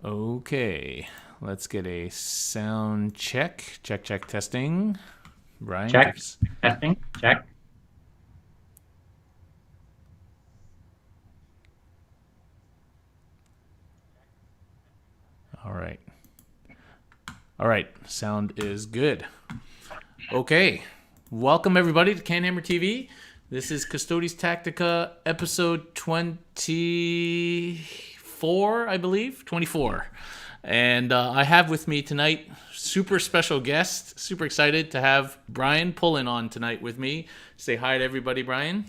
Okay, let's get a sound check. Check, testing. Brian, Check. Testing. Check. all right. All right, sound is good. Okay, welcome everybody to CanHammer TV. This is Custodes Tactica episode 24, I believe. 24. And I have with me tonight super special guest. Super excited to have Brian Pullen on tonight with me. Say hi to everybody, Brian.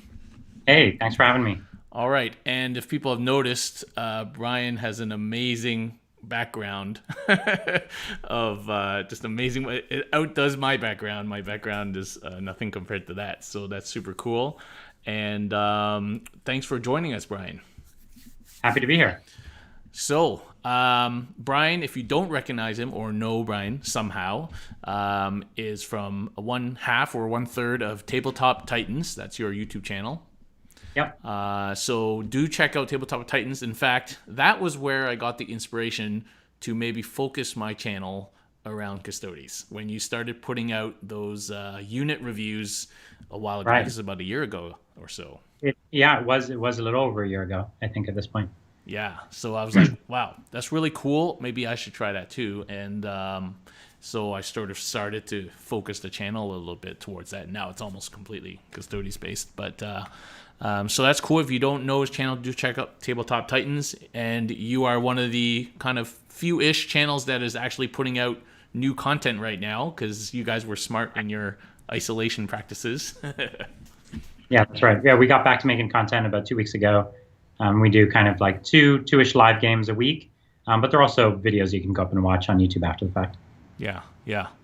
Hey, thanks for having me. All right, and if people have noticed, Brian has an amazing background of just amazing. It outdoes my background. My background is nothing compared to that, so that's super cool. And thanks for joining us, Brian. Happy to be here. So, Brian, if you don't recognize him or know Brian somehow, is from one half or one third of Tabletop Titans. That's your YouTube channel. Yep. So do check out Tabletop Titans. In fact, that was where I got the inspiration to maybe focus my channel around Custodes. When you started putting out those unit reviews a while ago, Right. this is about a year ago or so. It was a little over a year ago, I think, at this point. Yeah, so I was like, wow, that's really cool. Maybe I should try that too. And so I sort of started to focus the channel a little bit towards that. Now it's almost completely Custodes based. But so that's cool. If you don't know his channel, do check out Tabletop Titans. And you are one of the kind of few-ish channels that is actually putting out new content right now because you guys were smart in your isolation practices. Yeah, that's right. Yeah, we got back to making content about 2 weeks ago. We do kind of like two-ish live games a week, but they're also videos you can go up and watch on YouTube after the fact. Yeah,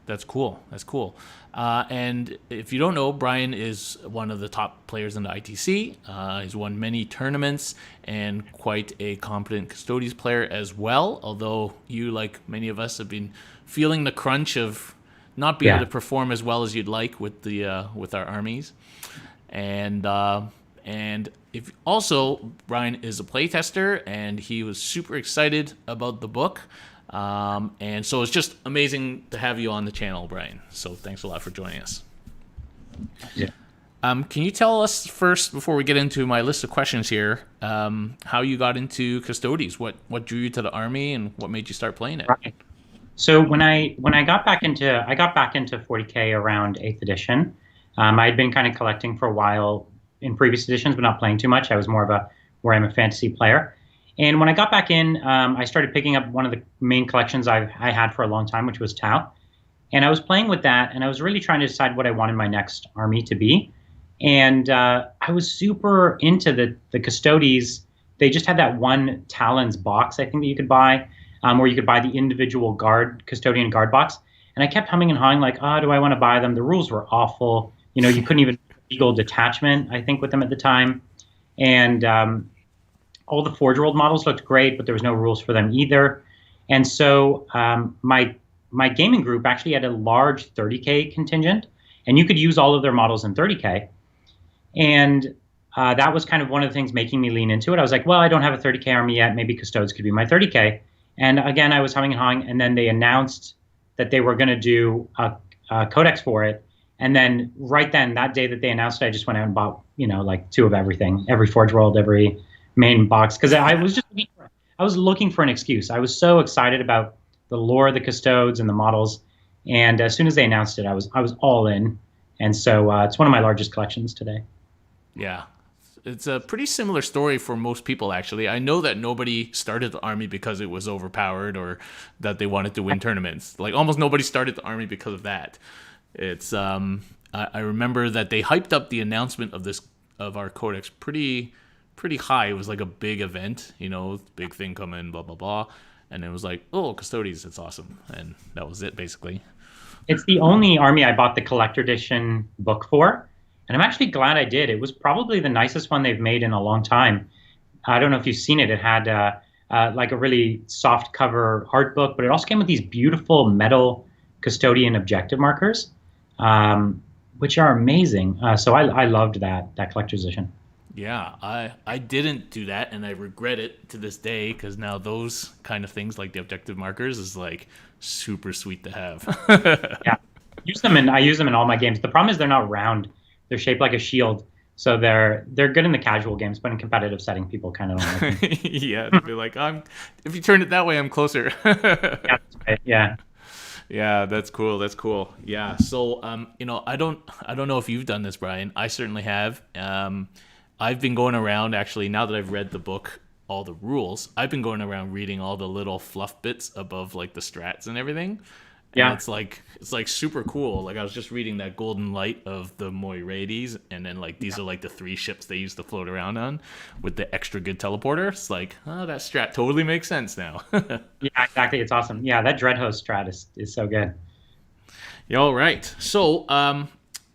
that's cool. That's cool. And if you don't know, Brian is one of the top players in the ITC. He's won many tournaments and quite a competent Custodes player as well. Although you, like many of us, have been feeling the crunch of not being able to perform as well as you'd like with the with our armies. And if also Brian is a playtester, and he was super excited about the book. And so it's just amazing to have you on the channel, Brian. So thanks a lot for joining us. Yeah. Can you tell us first, before we get into my list of questions here, how you got into Custodes? What drew you to the army, and what made you start playing it? Right. So when I got back into 40K around 8th edition. I had been kind of collecting for a while in previous editions, but not playing too much. I was more of a fantasy player. And when I got back in, I started picking up one of the main collections I had for a long time, which was Tau. And I was playing with that, and I was really trying to decide what I wanted my next army to be. And I was super into the Custodes. They just had that one Talons box, I think, that you could buy, where you could buy the individual custodian guard box. And I kept humming and hawing like, oh, do I want to buy them? The rules were awful. You know, you couldn't even legal detachment, I think, with them at the time. And all the Forge World models looked great, but there was no rules for them either. And so my gaming group actually had a large 30K contingent, and you could use all of their models in 30K. And that was kind of one of the things making me lean into it. I was like, well, I don't have a 30K army yet. Maybe Custodes could be my 30K. And again, I was humming and hawing, and then they announced that they were going to do a codex for it. And then right then, that day that they announced it, I just went out and bought, like 2 of everything, every Forge World, every main box, because I was looking for an excuse. I was so excited about the lore of the Custodes and the models, and as soon as they announced it, I was all in. And so it's one of my largest collections today. Yeah. It's a pretty similar story for most people, actually. I know that nobody started the army because it was overpowered or that they wanted to win tournaments. Like, almost nobody started the army because of that. It's I remember that they hyped up the announcement of our codex pretty high. It was like a big event, big thing coming, blah blah blah, and it was like, oh, Custodes, it's awesome, and that was it basically. It's the only army I bought the collector edition book for, and I'm actually glad I did. It was probably the nicest one they've made in a long time. I don't know if you've seen it. It had like a really soft cover art book, but it also came with these beautiful metal custodian objective markers, which are amazing. So I loved that collector's edition. Yeah, I didn't do that, and I regret it to this day because now those kind of things like the objective markers is like super sweet to have. Yeah, I use them in all my games. The problem is they're not round; they're shaped like a shield, so they're good in the casual games, but in competitive setting, people kind of don't like them. Yeah, to be like, I'm if you turn it that way, I'm closer. Yeah, that's right. Yeah, Yeah, that's cool. That's cool. Yeah. So, I don't know if you've done this, Brian. I certainly have. I've been going around actually now that I've read the book, all the rules. I've been going around reading all the little fluff bits above like the strats and everything, and yeah. it's like super cool. Like I was just reading that Golden Light of the Moiraides, and then like these are like the three ships they used to float around on with the extra good teleporter. It's like, oh, that strat totally makes sense now. Yeah, exactly. It's awesome. Yeah, that Dreadhost strat is so good. Yeah, all right. So,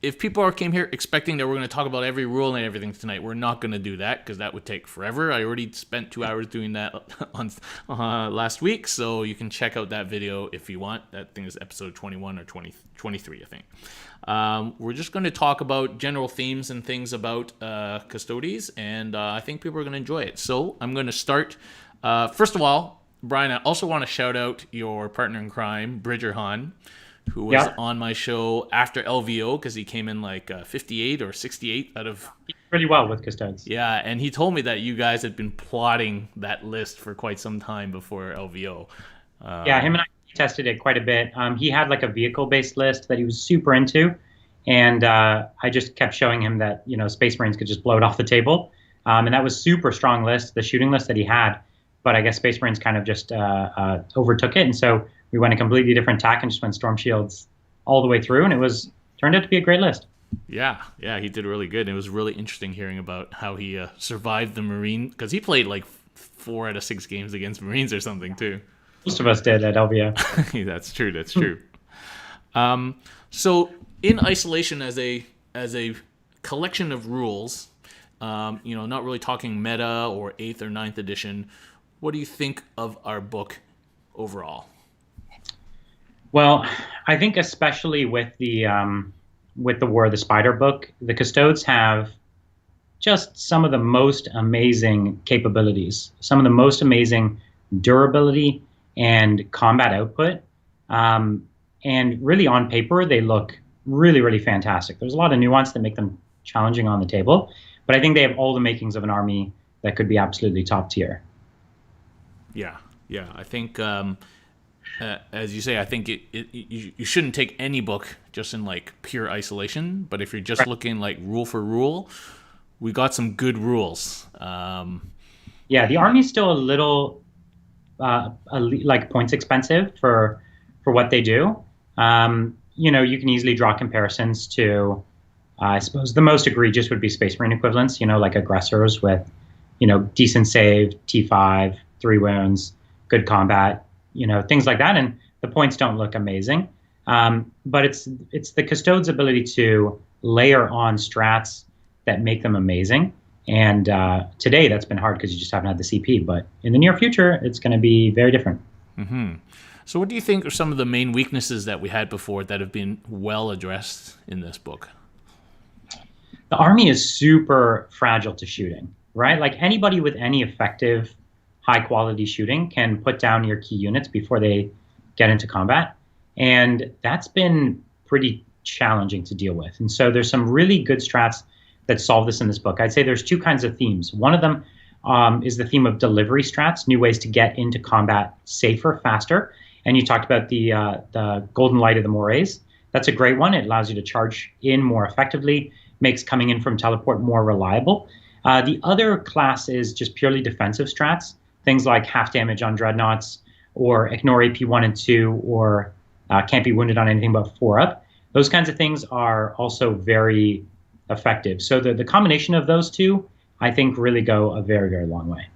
if people came here expecting that we're going to talk about every rule and everything tonight, we're not going to do that because that would take forever. I already spent 2 hours doing that on last week, so you can check out that video if you want. That thing is episode 21 or 23, I think. We're just going to talk about general themes and things about Custodes, and I think people are going to enjoy it. So I'm going to start. First of all, Brian, I also want to shout out your partner in crime, Bridger Hahn, who was Yeah, on my show after LVO because he came in like 58 or 68 out of. really well with Custodes. Yeah, and he told me that you guys had been plotting that list for quite some time before LVO. Yeah, him Um, and I tested it quite a bit. He had like a vehicle-based list that he was super into, and I just kept showing him that Space Marines could just blow it off the table, and that was super strong list, the shooting list that he had. But I guess Space Marines kind of just overtook it, and so we went a completely different tack and just went Storm Shields all the way through, and it was turned out to be a great list. yeah, he did really good. And it was really interesting hearing about how he survived the Marine because he played like 4 out of 6 games against Marines or something too. Most of us did at LVO. That's true. That's true. So in isolation as a collection of rules, not really talking meta or 8th or 9th edition, what do you think of our book overall? Well, I think especially with the War of the Spider book, the Custodes have just some of the most amazing capabilities, some of the most amazing durability and combat output. And really, on paper, they look really, really fantastic. There's a lot of nuance that make them challenging on the table, but I think they have all the makings of an army that could be absolutely top tier. Yeah, yeah. I think, as you say, I think you shouldn't take any book just in like pure isolation. But if you're just Right. looking like rule for rule, we got some good rules. Yeah, the army's still a little like points expensive for what they do. You can easily draw comparisons to, I suppose, the most egregious would be Space Marine equivalents. Like aggressors with, decent save, T5, 3 wounds, good combat, things like that, and the points don't look amazing. But it's the Custodes' ability to layer on strats that make them amazing. And today that's been hard because you just haven't had the CP. But in the near future, it's going to be very different. So, what do you think are some of the main weaknesses that we had before that have been well addressed in this book? The army is super fragile to shooting, right? Like anybody with any effective, high quality shooting can put down your key units before they get into combat. And that's been pretty challenging to deal with. And so there's some really good strats that solve this in this book. I'd say there's two kinds of themes. One of them is the theme of delivery strats, new ways to get into combat safer, faster. And you talked about the Golden Light of the Morays. That's a great one. It allows you to charge in more effectively, makes coming in from teleport more reliable. The other class is just purely defensive strats, things like half damage on Dreadnoughts, or ignore AP 1 and 2, or can't be wounded on anything but 4 up. Those kinds of things are also very effective. So the combination of those two, I think, really go a very, very long way.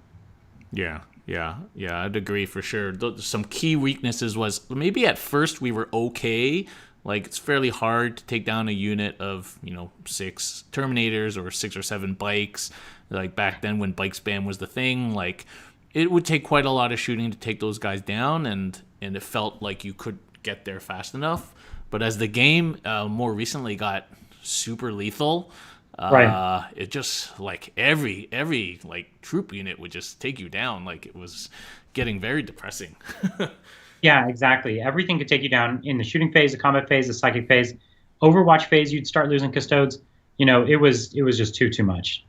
Yeah, I'd agree for sure. Some key weaknesses was maybe at first we were okay. Like it's fairly hard to take down a unit of 6 Terminators or 6 or 7 bikes. Like back then when bike spam was the thing, like it would take quite a lot of shooting to take those guys down, and it felt like you could get there fast enough. But as the game more recently got super lethal, Right. It just like every like troop unit would just take you down. Like it was getting very depressing. Yeah, exactly. Everything could take you down in the shooting phase, the combat phase, the psychic phase, Overwatch phase. You'd start losing custodes. It was just too much.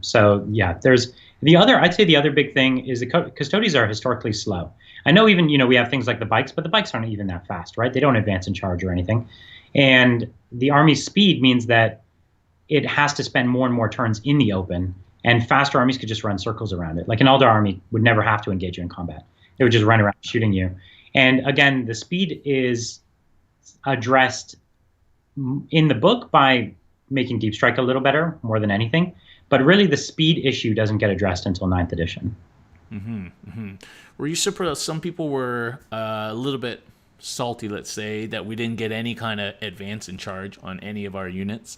So yeah, there's the other. I'd say the other big thing is the custodies are historically slow. I know even we have things like the bikes, but the bikes aren't even that fast, right? They don't advance in charge or anything, and the army's speed means that it has to spend more and more turns in the open, and faster armies could just run circles around it. Like an Eldar army would never have to engage you in combat. They would just run around shooting you. And again, the speed is addressed in the book by making Deep Strike a little better, more than anything. But really, the speed issue doesn't get addressed until ninth edition. Were you surprised? Some people were a little bit salty, let's say, that we didn't get any kind of advance in charge on any of our units.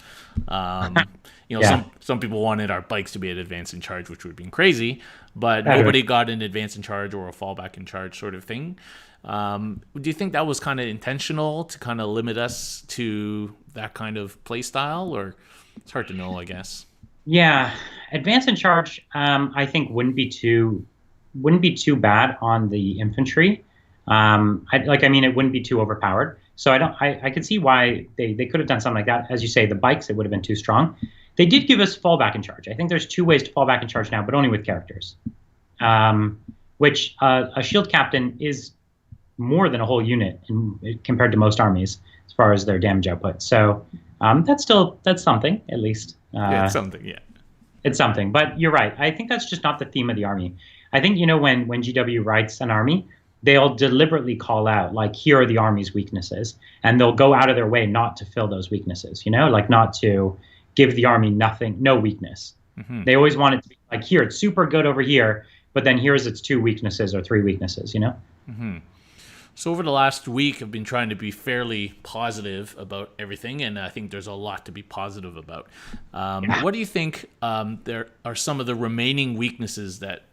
Yeah. Some people wanted our bikes to be at advance in charge, which would have been crazy, but That nobody got an advance in charge or a fallback in charge sort of thing. Do you think that was kind of intentional to kind of limit us to that kind of play style, or it's hard to know, I guess. Yeah, advance in charge, I think wouldn't be too bad on the infantry. It wouldn't be too overpowered. So I could see why they could have done something like that. As you say, the bikes, it would have been too strong. They did give us fallback in charge. I think there's two ways to fall back in charge now, but only with characters. Which a shield captain is more than a whole unit compared to most armies as far as their damage output. So that's something, at least. Yeah, it's something, yeah. It's something, but you're right. I think that's just not the theme of the army. I think, when GW writes an army, they'll deliberately call out, like, here are the army's weaknesses, and they'll go out of their way not to fill those weaknesses, like not to give the army no weakness. Mm-hmm. They always want it to be like, here, it's super good over here, but then here's its two weaknesses or three weaknesses, Mm-hmm. So over the last week, I've been trying to be fairly positive about everything, and I think there's a lot to be positive about. What do you think there are some of the remaining weaknesses that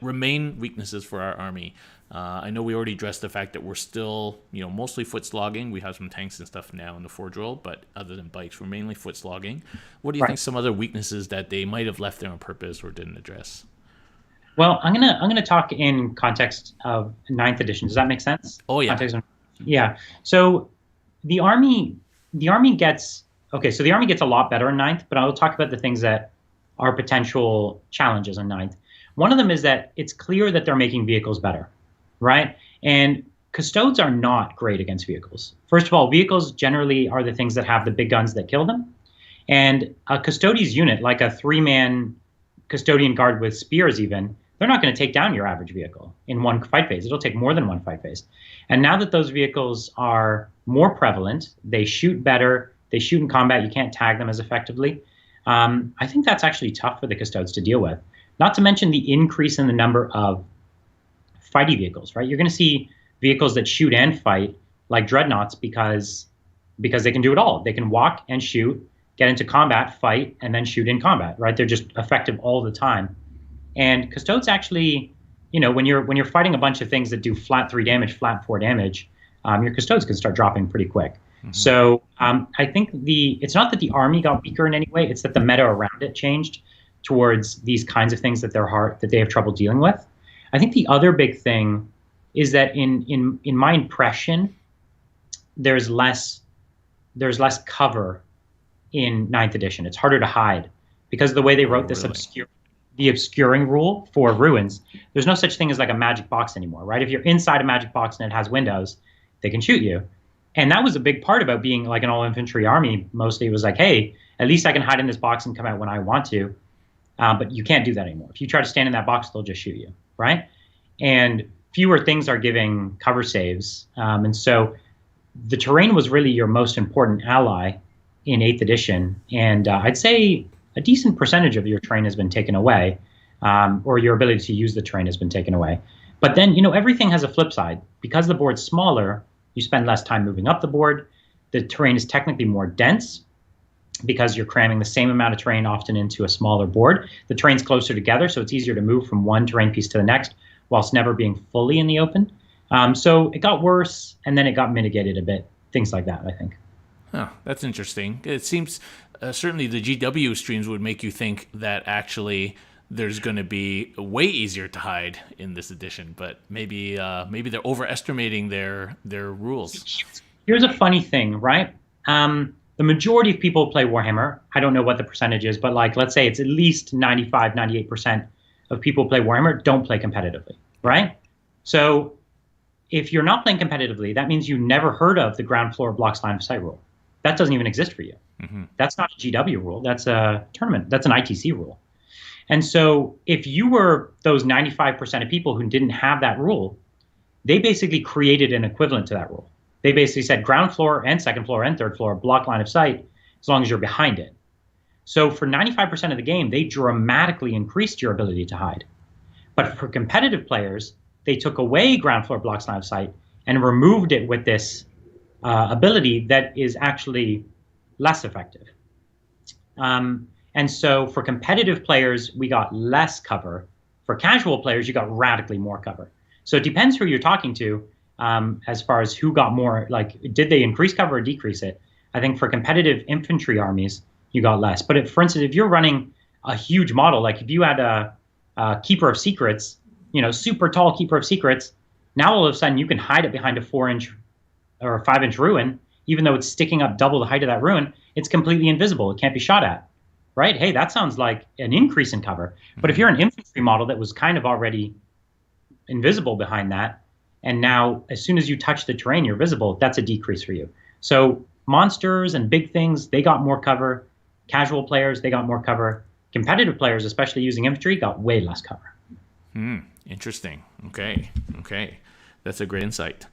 remain weaknesses for our army? I know we already addressed the fact that we're still, mostly foot slogging. We have some tanks and stuff now in the Forge World, but other than bikes, we're mainly foot slogging. What do you think some other weaknesses that they might have left there on purpose or didn't address? Well, I'm gonna talk in context of ninth edition. Does that make sense? Oh yeah. Yeah. So the army gets So the army gets a lot better in ninth, but I'll talk about the things that are potential challenges in ninth. One of them is that it's clear that they're making vehicles better, right? And custodes are not great against vehicles. First of all, vehicles generally are the things that have the big guns that kill them. And a custodes unit, like a 3-man custodian guard with spears even, they're not going to take down your average vehicle in one fight phase. It'll take more than one fight phase. And now that those vehicles are more prevalent, they shoot better, they shoot in combat, you can't tag them as effectively. I think that's actually tough for the custodes to deal with. Not to mention the increase in the number of fighty vehicles, right? You're going to see vehicles that shoot and fight, like Dreadnoughts, because they can do it all. They can walk and shoot, get into combat, fight, and then shoot in combat, right? They're just effective all the time. And custodes actually, when you're fighting a bunch of things that do flat 3 damage, flat 4 damage, your custodes can start dropping pretty quick. Mm-hmm. So I think it's not that the army got weaker in any way; it's that the meta around it changed towards these kinds of things that they have trouble dealing with. I think the other big thing is that in my impression, there's less cover in ninth edition. It's harder to hide because of the way they wrote this the obscuring rule for ruins. There's no such thing as like a magic box anymore, right? If you're inside a magic box and it has windows, they can shoot you. And that was a big part about being like an all infantry army. Mostly it was like, hey, at least I can hide in this box and come out when I want to. But you can't do that anymore. If you try to stand in that box, they'll just shoot you, right? And fewer things are giving cover saves. And so the terrain was really your most important ally in 8th edition. And I'd say a decent percentage of your terrain has been taken away, or your ability to use the terrain has been taken away. But then, everything has a flip side. Because the board's smaller, you spend less time moving up the board. The terrain is technically more dense because you're cramming the same amount of terrain often into a smaller board. The terrain's closer together, so it's easier to move from one terrain piece to the next whilst never being fully in the open. So it got worse, and then it got mitigated a bit. Things like that, I think. Huh, that's interesting. It seems certainly the GW streams would make you think that actually there's going to be way easier to hide in this edition, but maybe they're overestimating their rules. Here's a funny thing, right? The majority of people play Warhammer. I don't know what the percentage is, but like, let's say it's at least 95, 98% of people who play Warhammer don't play competitively, right? So if you're not playing competitively, that means you never heard of the ground floor blocks line of sight rule. That doesn't even exist for you. That's not a GW rule. That's a tournament. That's an ITC rule. And so if you were those 95% of people who didn't have that rule, they basically created an equivalent to that rule. They basically said ground floor and second floor and third floor block line of sight as long as you're behind it. So for 95% of the game, they dramatically increased your ability to hide. But for competitive players, they took away ground floor blocks line of sight and removed it with this ability that is actually less effective. And so for competitive players, we got less cover. For casual players, you got radically more cover. So it depends who you're talking to as far as who got more, like, did they increase cover or decrease it? I think for competitive infantry armies, you got less. But if, for instance, if you're running a huge model, like if you had a Keeper of Secrets, you know, super tall Keeper of Secrets, now all of a sudden you can hide it behind a 4-inch or a 5-inch ruin, even though it's sticking up double the height of that ruin, it's completely invisible. It can't be shot at, right? Hey, that sounds like an increase in cover. But if you're an infantry model that was kind of already invisible behind that, and now as soon as you touch the terrain, you're visible, that's a decrease for you. So monsters and big things, they got more cover. Casual players, they got more cover. Competitive players, especially using infantry, got way less cover. Interesting. Okay. That's a great insight.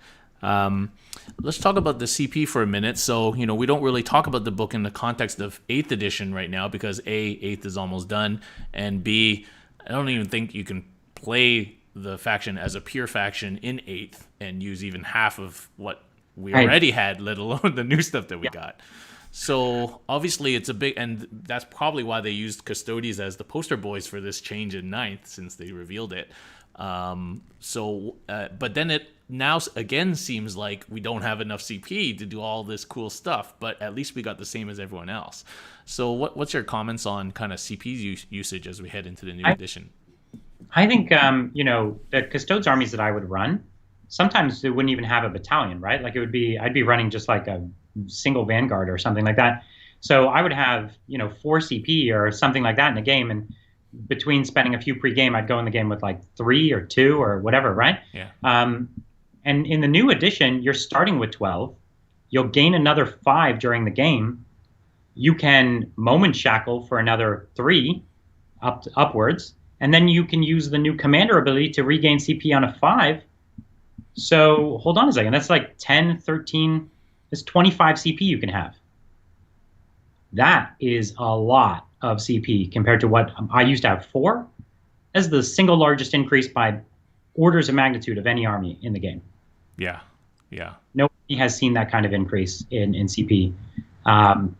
Let's talk about the CP for a minute. So, you know, we don't really talk about the book in the context of 8th edition right now because A, 8th is almost done, and B, I don't even think you can play the faction as a pure faction in 8th and use even half of what we already had, let alone the new stuff that we got. So obviously it's a big, and that's probably why they used Custodes as the poster boys for this change in 9th since they revealed it. But then it now again seems like we don't have enough CP to do all this cool stuff, but at least we got the same as everyone else. So what's your comments on kind of CP usage as we head into the new edition? I think, you know, the Custodes armies that I would run, sometimes they wouldn't even have a battalion, right? Like I'd be running just like a single vanguard or something like that. So I would have, you know, 4 CP or something like that in a game, and between spending a few pre-game, I'd go in the game with like 3 or 2 or whatever, right? Yeah. And in the new edition, you're starting with 12. You'll gain another 5 during the game. You can moment shackle for another 3 upwards, and then you can use the new commander ability to regain CP on a 5. So hold on a second. That's like 10, 13. That's 25 CP you can have. That is a lot of CP compared to what I used to have 4. That's the single largest increase by orders of magnitude of any army in the game. Yeah. Nobody has seen that kind of increase in CP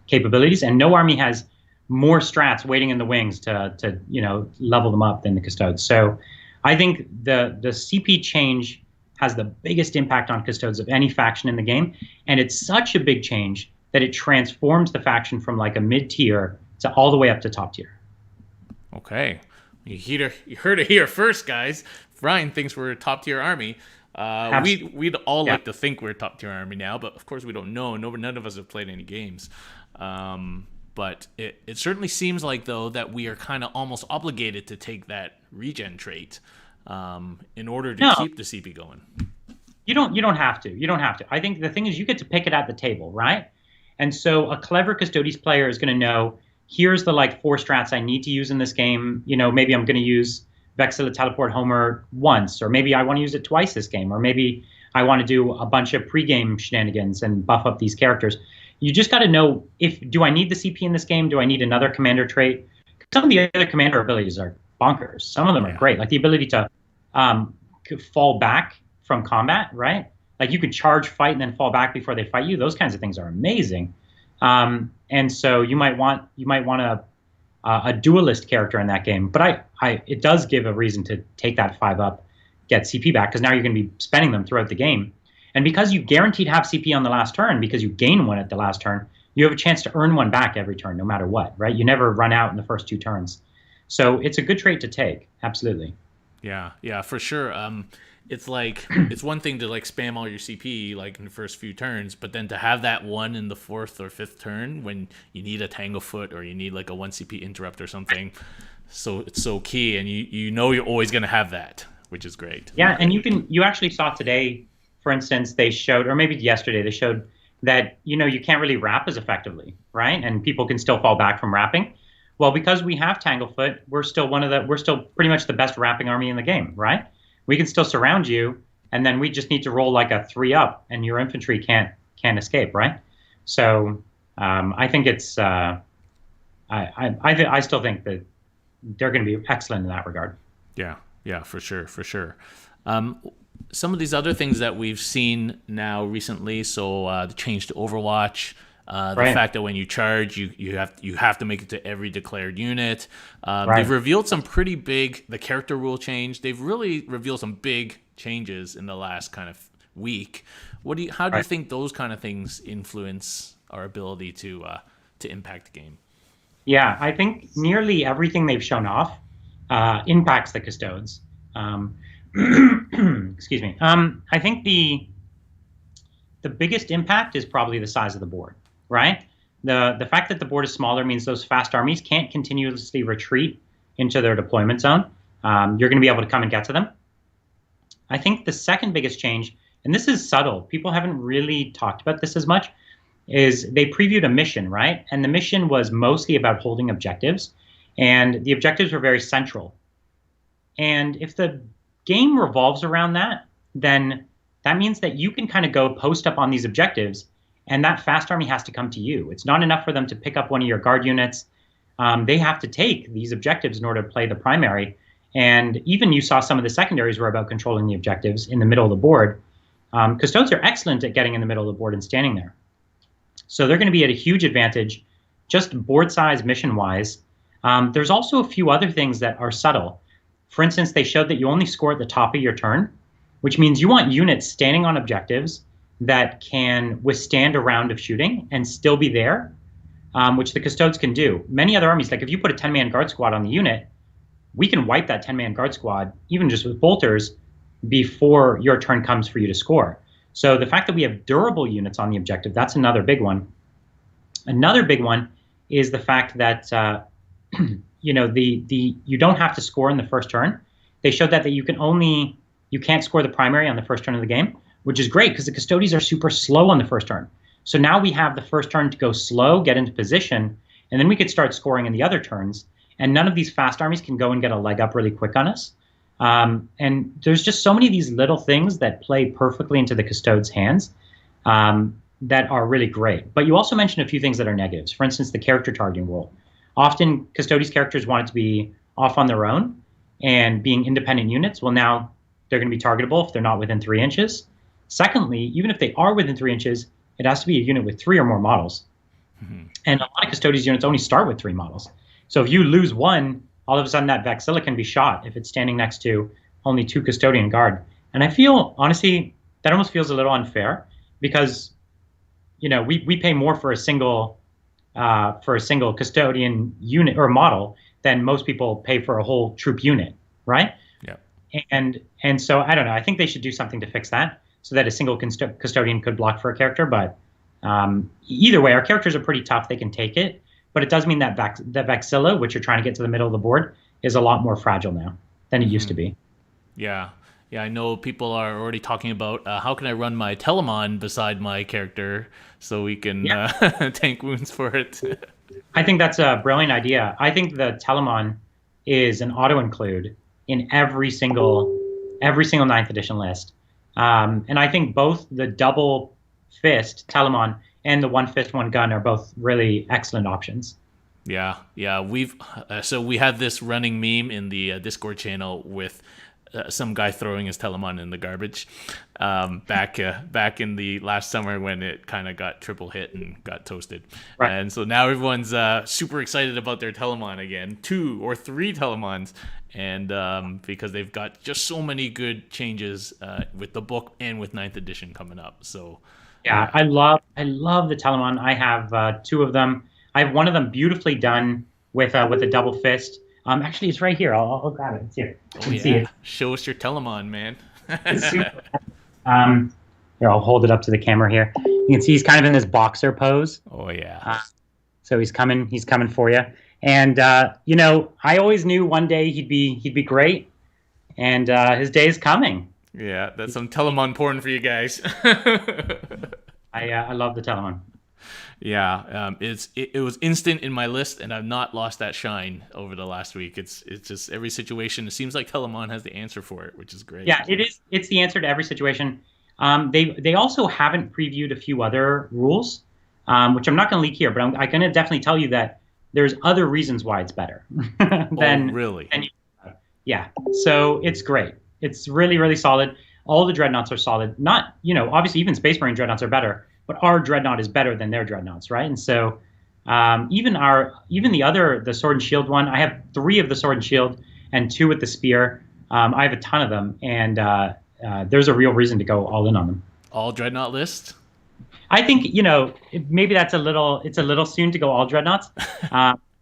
capabilities, and no army has more strats waiting in the wings to you know, level them up than the Custodes. So I think the CP change has the biggest impact on Custodes of any faction in the game, and it's such a big change that it transforms the faction from like a mid-tier to all the way up to top tier. Okay. You heard it here first, guys. Ryan thinks we're a top tier army. We'd all like to think we're a top tier army now, but of course we don't know. None of us have played any games. But it certainly seems like, though, that we are kind of almost obligated to take that regen trait in order to keep the CP going. You don't have to. You don't have to. I think the thing is you get to pick it at the table, right? And so a clever Custodes player is going to know, here's the like 4 strats I need to use in this game. You know, maybe I'm going to use Vexilla Teleport Homer once, or maybe I want to use it twice this game, or maybe I want to do a bunch of pregame shenanigans and buff up these characters. You just got to know, do I need the CP in this game? Do I need another commander trait? Some of the other commander abilities are bonkers. Some of them are great, like the ability to fall back from combat, right? Like you could charge, fight, and then fall back before they fight you. Those kinds of things are amazing. And so you might want a duelist character in that game. But it does give a reason to take that 5 up, get CP back, because now you're going to be spending them throughout the game. And because you guaranteed half CP on the last turn, because you gain one at the last turn, you have a chance to earn one back every turn, no matter what, right? You never run out in the first 2 turns. So it's a good trait to take, absolutely. Yeah, for sure. It's like it's one thing to like spam all your CP like in the first few turns, but then to have that one in the 4th or 5th turn when you need a Tanglefoot or you need like a 1 CP interrupt or something, so it's so key, and you know you're always gonna have that, which is great. Yeah, and you actually saw today, for instance, they showed, or maybe yesterday, they showed that you can't really wrap as effectively, right? And people can still fall back from wrapping. Well, because we have Tanglefoot, we're still pretty much the best wrapping army in the game, right? We can still surround you, and then we just need to roll like a 3-up, and your infantry can't escape, right? So I think it's I still think that they're going to be excellent in that regard. Yeah, for sure. Some of these other things that we've seen now recently, so the change to Overwatch, the fact that when you charge, you have to make it to every declared unit. They've revealed some pretty big, the character rule change. They've really revealed some big changes in the last kind of week. How do you think those kind of things influence our ability to impact the game? Yeah, I think nearly everything they've shown off impacts the Custodes. Excuse me. I think the biggest impact is probably the size of the board, right? The fact that the board is smaller means those fast armies can't continuously retreat into their deployment zone. You're going to be able to come and get to them. I think the second biggest change, and this is subtle, people haven't really talked about this as much, is they previewed a mission, right? And the mission was mostly about holding objectives, and the objectives were very central. And if the game revolves around that, then that means that you can kind of go post up on these objectives, and that fast army has to come to you. It's not enough for them to pick up one of your guard units. They have to take these objectives in order to play the primary. And even you saw some of the secondaries were about controlling the objectives in the middle of the board. Custodes are excellent at getting in the middle of the board and standing there. So they're going to be at a huge advantage, just board size, mission-wise. There's also a few other things that are subtle. For instance, they showed that you only score at the top of your turn, which means you want units standing on objectives that can withstand a round of shooting and still be there, which the Custodes can do. Many other armies, like if you put a 10-man guard squad on the unit, we can wipe that 10-man guard squad, even just with bolters, before your turn comes for you to score. So the fact that we have durable units on the objective, that's another big one. Another big one is the fact that you don't have to score in the first turn. They showed that you can't score the primary on the first turn of the game, which is great because the Custodes are super slow on the first turn. So now we have the first turn to go slow, get into position, and then we could start scoring in the other turns. And none of these fast armies can go and get a leg up really quick on us. And there's just so many of these little things that play perfectly into the Custodes' hands that are really great. But you also mentioned a few things that are negatives. For instance, the character targeting rule. Often Custodes characters want it to be off on their own and being independent units. Well, now they're going to be targetable if they're not within 3 inches. Secondly, even if they are within 3 inches, it has to be a unit with 3 or more models. Mm-hmm. And a lot of Custodes units only start with 3 models. So if you lose one, all of a sudden that Vexilla can be shot if it's standing next to only 2 Custodian guard. And I feel, honestly, that almost feels a little unfair because, we pay more for a single Custodian unit or model than most people pay for a whole troop unit, right? Yeah. And so I don't know. I think they should do something to fix that so that a single Custodian could block for a character. But either way, our characters are pretty tough. They can take it. But it does mean that the Vexilla, which you're trying to get to the middle of the board, is a lot more fragile now than it used to be. Yeah. I know people are already talking about how can I run my Telemon beside my character so we can tank wounds for it. I think that's a brilliant idea. I think the Telemon is an auto-include in every single 9th edition list. And I think both the double fist Telemon and the 1 fist, 1 gun are both really excellent options. Yeah. We had this running meme in the Discord channel with some guy throwing his Telemon in the garbage back in the last summer when it kind of got triple hit and got toasted. Right. And so now everyone's super excited about their Telemon again, 2 or 3 Telemons, and because they've got just so many good changes with the book and with 9th edition coming up. So yeah, I love the Telemon. I have 2 of them. I have one of them beautifully done with a double fist. Actually, it's right here. I'll grab it. It's here. You can see it. Show us your Telemon, man. It's super. Here, I'll hold it up to the camera here. You can see he's kind of in this boxer pose. Oh yeah. So he's coming for you. And you know, I always knew one day he'd be great, and his day is coming. Yeah, that's some Telemon porn for you guys. I love the Telemon. Yeah, it was instant in my list, and I've not lost that shine over the last week. It's just every situation. It seems like Telemon has the answer for it, which is great. Yeah, it is. It's the answer to every situation. They also haven't previewed a few other rules, which I'm not going to leak here, but I'm going to definitely tell you that there's other reasons why it's better. Really? Yeah. So it's great. It's really, really solid. All the Dreadnoughts are solid. Not, you know, obviously even Space Marine Dreadnoughts are better, but our Dreadnought is better than their Dreadnoughts, right? And so even the Sword and Shield one, I have 3 of the Sword and Shield and 2 with the Spear. I have a ton of them, and there's a real reason to go all in on them. All Dreadnought list? I think, you know, maybe it's a little soon to go all Dreadnoughts,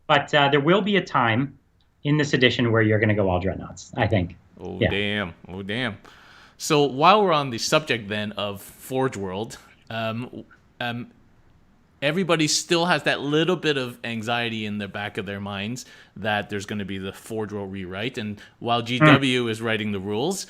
but there will be a time in this edition where you're going to go all Dreadnoughts, I think. Oh, yeah. Damn. So while we're on the subject then of Forge World, everybody still has that little bit of anxiety in the back of their minds that there's going to be the Forge World rewrite. And while GW is writing the rules,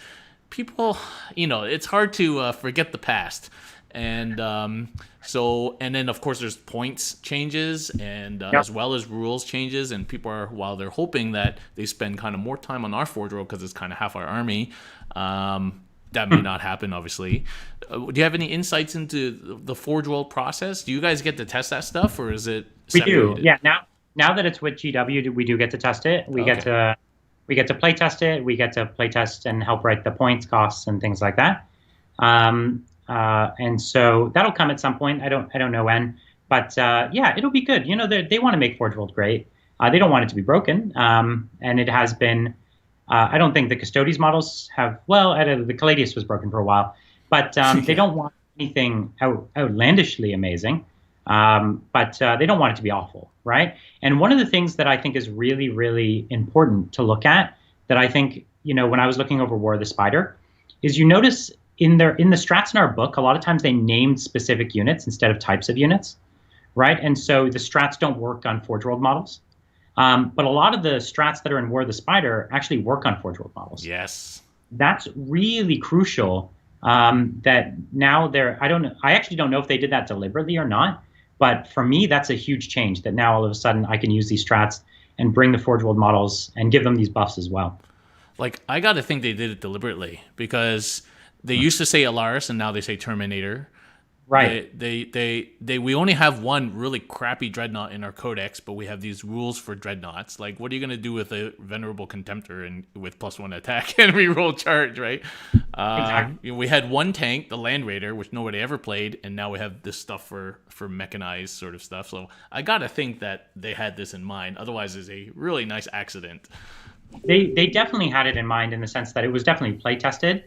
people, you know, it's hard to forget the past. And and then of course there's points changes and as well as rules changes, and people are, while they're hoping that they spend kind of more time on our Forge World because it's kind of half our army, that may not happen, obviously. Do you have any insights into the Forge World process? Do you guys get to test that stuff, or is it separated? We do, yeah. Now that it's with GW, we do get to test it. We get to play test it. We get to play test and help write the points, costs, and things like that. And so that'll come at some point. I don't know when, but yeah, it'll be good. You know, they want to make Forge World great. They don't want it to be broken, and it has been. I don't think the Custodes models have. Well, the Caladius was broken for a while, but they don't want anything outlandishly amazing. But they don't want it to be awful, right? And one of the things that I think is really, really important to look at, that I think, you know, when I was looking over War of the Spider, is you notice in the strats in our book, a lot of times they named specific units instead of types of units, right? And so the strats don't work on Forge World models. But a lot of the strats that are in War of the Spider actually work on Forge World models. Yes. That's really crucial. That now I actually don't know if they did that deliberately or not. But for me, that's a huge change, that now all of a sudden I can use these strats and bring the Forge World models and give them these buffs as well. Like, I got to think they did it deliberately, because they used to say Alaris and now they say Terminator. Right. We only have one really crappy Dreadnought in our codex, but we have these rules for Dreadnoughts. Like, what are you going to do with a Venerable Contemptor and with +1 attack and reroll charge, right? Exactly. We had one tank, the Land Raider, which nobody ever played, and now we have this stuff for mechanized sort of stuff. So I got to think that they had this in mind. Otherwise, it's a really nice accident. They definitely had it in mind, in the sense that it was definitely play tested.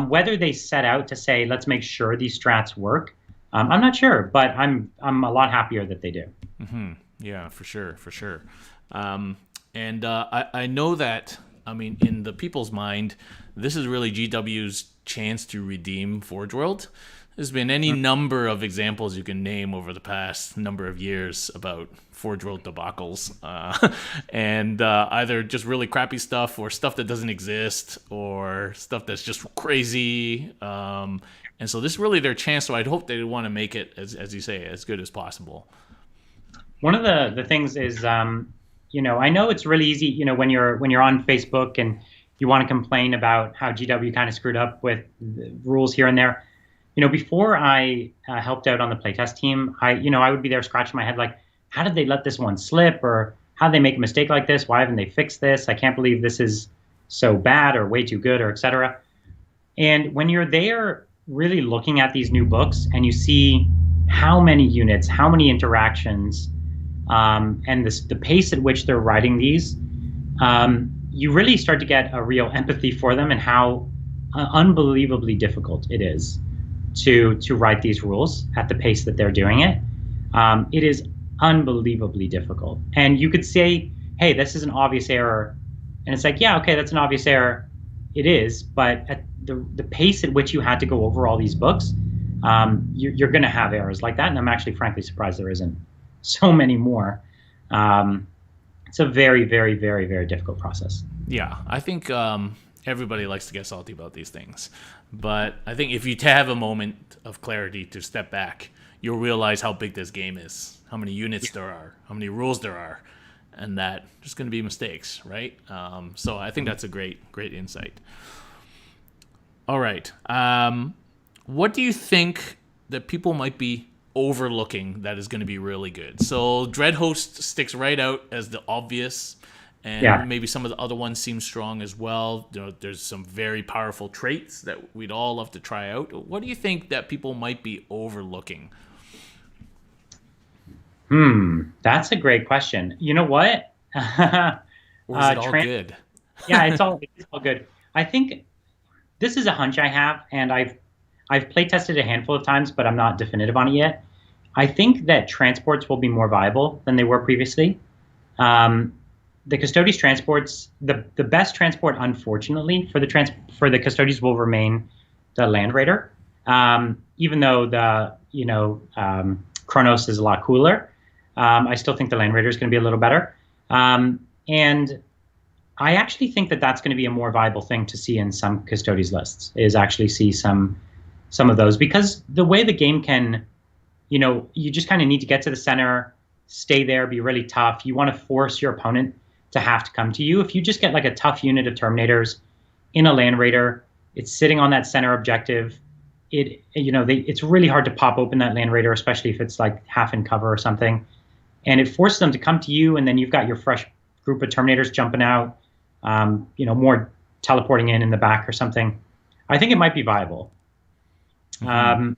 Whether they set out to say, let's make sure these strats work, I'm not sure, but I'm a lot happier that they do. Mm-hmm. Yeah, for sure. I know that, I mean, in the people's mind, this is really GW's chance to redeem Forge World. There's been any number of examples you can name over the past number of years about Forge World debacles, and either just really crappy stuff, or stuff that doesn't exist, or stuff that's just crazy. And so this is really their chance. So I'd hope they want to make it, as you say, as good as possible. One of the things is, you know, I know it's really easy, you know, when you're on Facebook and you want to complain about how GW kind of screwed up with the rules here and there. You know, before I helped out on the playtest team, I would be there scratching my head like, how did they let this one slip? Or how did they make a mistake like this? Why haven't they fixed this? I can't believe this is, so bad or way too good or etc. And when you're there really looking at these new books and you see how many units, how many interactions, and the pace at which they're writing these, you really start to get a real empathy for them and how unbelievably difficult it is to write these rules at the pace that they're doing it. It is unbelievably difficult. And you could say, hey, this is an obvious error. And it's like, yeah, okay, that's an obvious error. It is, but at the pace at which you had to go over all these books, you're going to have errors like that. And I'm actually frankly surprised there isn't so many more. It's a very, very, very, very difficult process. Yeah, I think everybody likes to get salty about these things. But I think if you have a moment of clarity to step back, you'll realize how big this game is, how many units there are, how many rules there are, and that there's going to be mistakes, right? So I think that's a great insight. All right. What do you think that people might be overlooking that is going to be really good? So Dreadhost sticks right out as the obvious, and maybe some of the other ones seem strong as well. There's some very powerful traits that we'd all love to try out. What do you think that people might be overlooking? That's a great question. You know what? Or is it all good? Yeah, it's all good. I think this is a hunch I have, and I've play tested a handful of times, but I'm not definitive on it yet. I think that transports will be more viable than they were previously. The Custodes transports, the best transport, unfortunately, for the Custodes will remain the Land Raider, even though the Chronos is a lot cooler. I still think the Land Raider is going to be a little better. And I actually think that that's going to be a more viable thing to see in some Custodes lists, is actually see some of those, because the way the game can, you just kind of need to get to the center, stay there, be really tough. You want to force your opponent to have to come to you. If you just get like a tough unit of Terminators in a Land Raider, it's sitting on that center objective. It's really hard to pop open that Land Raider, especially if it's like half in cover or something. And it forces them to come to you, and then you've got your fresh group of Terminators jumping out, more teleporting in the back or something. I think it might be viable. Mm-hmm.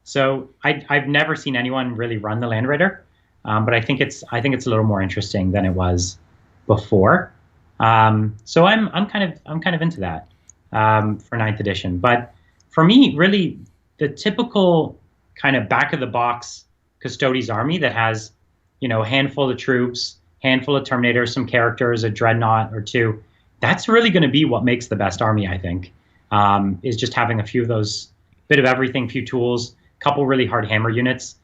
So I've never seen anyone really run the Land Raider, but I think it's a little more interesting than it was before. So I'm kind of into that for 9th edition. But for me, really, the typical kind of back of the box Custodes army that has, a handful of troops, handful of Terminators, some characters, a Dreadnought or two, that's really going to be what makes the best army, I think, is just having a few of those, bit of everything, few tools, couple really hard hammer units.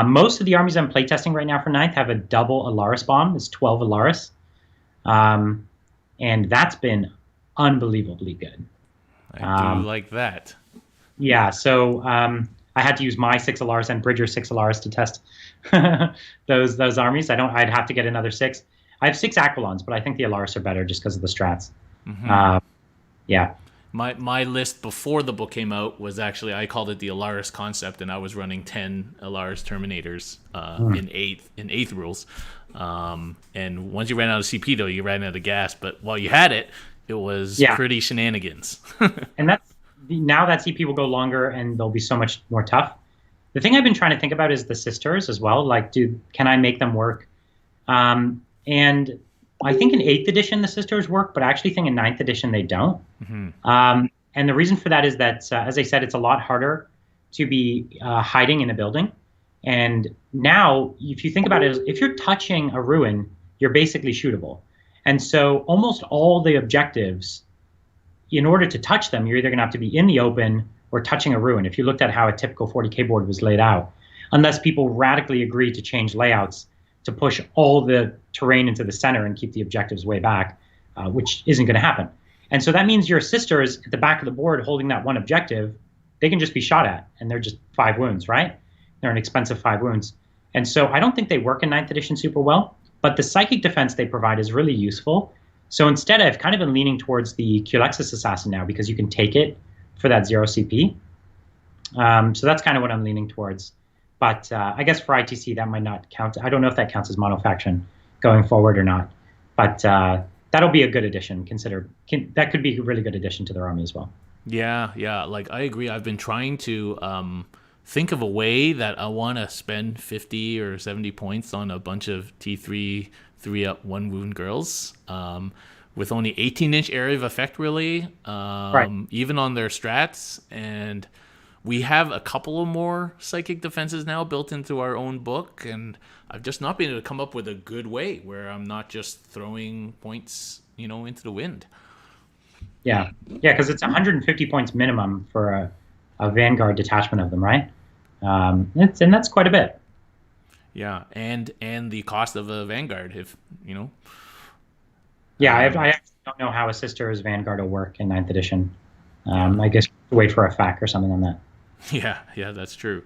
Most of the armies I'm playtesting right now for 9th have a double Alaris bomb. It's 12 Alaris. And that's been unbelievably good. I do like that. Yeah, so I had to use my 6 Alaris and Bridger's 6 Alaris to test those armies. I'd have to get another 6. I have 6 Aquilons, but I think the Alaris are better just because of the strats. Mm-hmm. Yeah. My list before the book came out was actually, I called it the Alaris concept, and I was running 10 Alaris Terminators in eighth rules. And once you ran out of CP, though, you ran out of gas. But while you had it, it was pretty shenanigans. And now that CP will go longer, and they'll be so much more tough. The thing I've been trying to think about is the sisters as well. Like, can I make them work? And I think in 8th edition the sisters work, but I actually think in 9th edition they don't. Mm-hmm. And the reason for that is that, as I said, it's a lot harder to be hiding in a building. And now, if you think about it, if you're touching a ruin, you're basically shootable. And so almost all the objectives, in order to touch them, you're either going to have to be in the open or touching a ruin. If you looked at how a typical 40K board was laid out, unless people radically agree to change layouts to push all the terrain into the center and keep the objectives way back, which isn't going to happen. And so that means your sisters at the back of the board holding that one objective, they can just be shot at, and they're just 5 wounds, right? They're an expensive 5 wounds. And so I don't think they work in 9th edition super well, but the psychic defense they provide is really useful. So instead, I've kind of been leaning towards the Culexus Assassin now, because you can take it for that 0 CP. So that's kind of what I'm leaning towards. But I guess for ITC, that might not count. I don't know if that counts as monofaction going forward or not. But that'll be a good addition. That could be a really good addition to their army as well. Yeah, yeah. Like I agree. I've been trying to think of a way that I want to spend 50 or 70 points on a bunch of T3 3-up 1 wound girls. With only 18-inch area of effect, really, Right. even on their strats. And we have a couple of more psychic defenses now built into our own book, and I've just not been able to come up with a good way where I'm not just throwing points, into the wind. Yeah. Yeah, because it's 150 points minimum for a Vanguard detachment of them, right? And that's quite a bit. Yeah, and the cost of a Vanguard, if Yeah, I actually don't know how a Sister's Vanguard will work in ninth edition. Yeah. I guess wait for a FAQ or something on that. Yeah, that's true.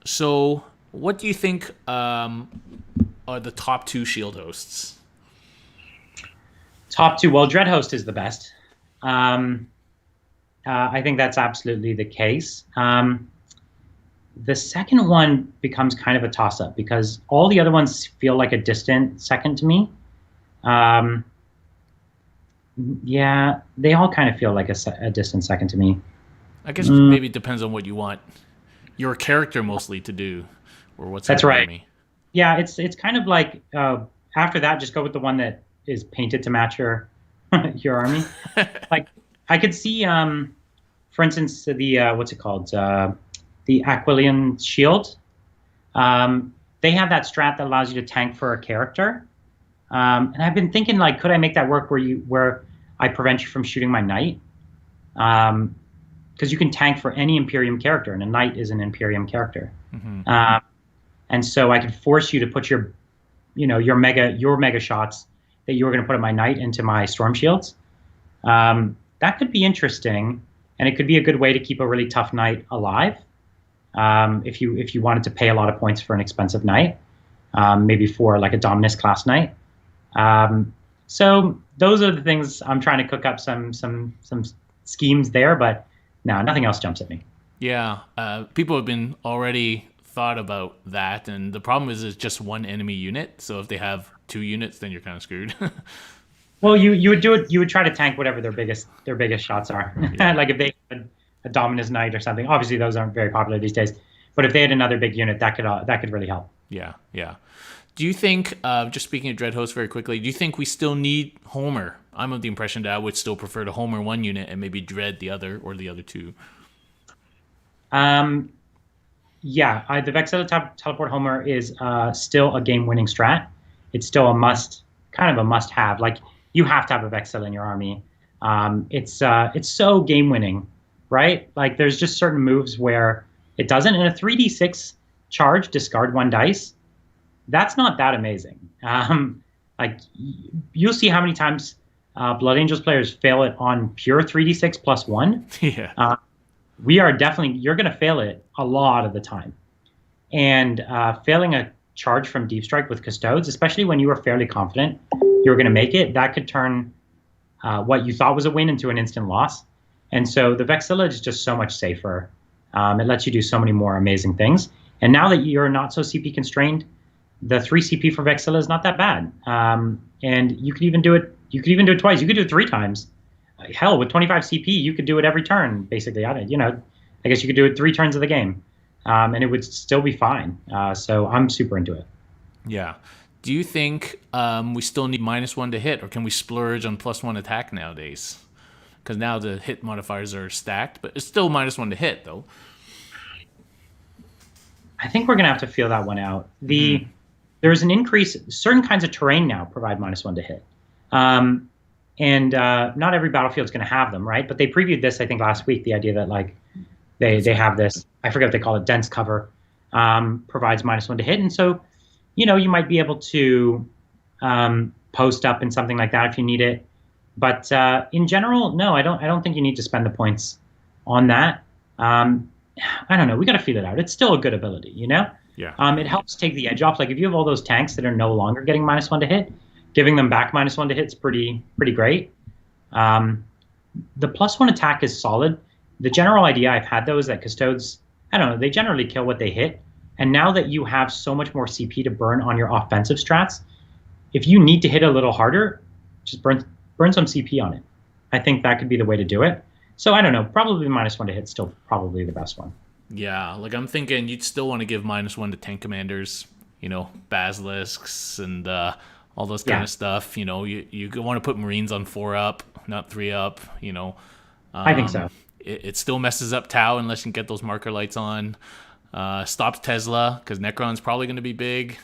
So, what do you think are the top 2 shield hosts? Top 2, well, Dreadhost is the best. I think that's absolutely the case. The second one becomes kind of a toss-up because all the other ones feel like a distant second to me. Yeah, they all kind of feel like a distant second to me. I guess maybe it depends on what you want your character mostly to do, or what's That's in the right. army. Yeah, it's kind of like after that, just go with the one that is painted to match your your army. Like I could see, for instance, the what's it called, the Aquilian Shield. They have that strat that allows you to tank for a character. And I've been thinking, like, could I make that work where I prevent you from shooting my knight? Because you can tank for any Imperium character, and a knight is an Imperium character. Mm-hmm. And so I could force you to put your mega shots that you were going to put at my knight into my storm shields. That could be interesting, and it could be a good way to keep a really tough knight alive. If you wanted to pay a lot of points for an expensive knight, maybe for like a Dominus class knight. So those are the things I'm trying to cook up some schemes there, but no, nothing else jumps at me. Yeah, people have been already thought about that, and the problem is it's just one enemy unit. So if they have 2 units, then you're kind of screwed. Well, you would do it. You would try to tank whatever their biggest shots are. Yeah. Like if they had a Dominus Knight or something. Obviously, those aren't very popular these days. But if they had another big unit, that could really help. Yeah. Do you think, just speaking of Dreadhost very quickly, do you think we still need Homer? I'm of the impression that I would still prefer to Homer 1 unit and maybe Dread the other, or the other 2. Yeah, the Vexilla Teleport Homer is still a game-winning strat. It's still kind of a must-have. Like, you have to have a Vexilla in your army. It's so game-winning, right? Like, there's just certain moves where it doesn't. In a 3d6 charge, discard 1 dice, that's not that amazing. Like, you'll see how many times Blood Angels players fail it on pure 3d6 plus 1. Yeah. You're going to fail it a lot of the time. And failing a charge from Deep Strike with Custodes, especially when you were fairly confident you were going to make it, that could turn what you thought was a win into an instant loss. And so the Vexilla is just so much safer. It lets you do so many more amazing things. And now that you're not so CP constrained, the 3 CP for Vexilla is not that bad. And you could even do it. You could even do it twice. You could do it 3 times. Hell, with 25 CP, you could do it every turn, basically. I guess you could do it 3 turns of the game, and it would still be fine. So I'm super into it. Yeah. Do you think we still need -1 to hit, or can we splurge on +1 attack nowadays? Because now the hit modifiers are stacked, but it's still -1 to hit, though. I think we're going to have to feel that one out. There's an increase. Certain kinds of terrain now provide -1 to hit. And not every battlefield is going to have them, right? But they previewed this, I think, last week. The idea that like they have this, I forget what they call it, dense cover, provides -1 to hit, and so you might be able to post up in something like that if you need it. But in general, no, I don't think you need to spend the points on that. I don't know. We got to feel it out. It's still a good ability, Yeah. It helps take the edge off. Like if you have all those tanks that are no longer getting -1 to hit, giving them back -1 to hit is pretty great. The +1 attack is solid. The general idea I've had though is that Custodes, I don't know, they generally kill what they hit. And now that you have so much more CP to burn on your offensive strats, if you need to hit a little harder, just burn some CP on it. I think that could be the way to do it. So I don't know. Probably -1 to hit still probably the best one. Yeah, like I'm thinking you'd still want to give -1 to tank commanders, basilisks and all those kind of stuff. You want to put marines on 4 up, not 3 up. I think so. It still messes up Tau unless you can get those marker lights on. Stops Tesla because Necron's probably going to be big.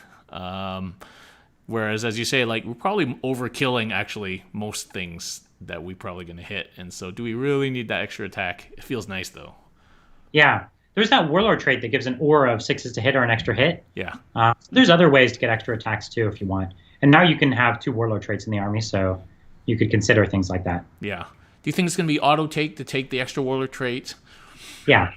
Whereas, as you say, like we're probably overkilling actually most things that we're probably going to hit. And so, do we really need that extra attack? It feels nice though. Yeah. There's that Warlord trait that gives an aura of 6s to hit or an extra hit. Yeah. There's other ways to get extra attacks too if you want. And now you can have 2 Warlord traits in the army, so you could consider things like that. Yeah. Do you think it's going to be auto take to take the extra Warlord trait? Yeah.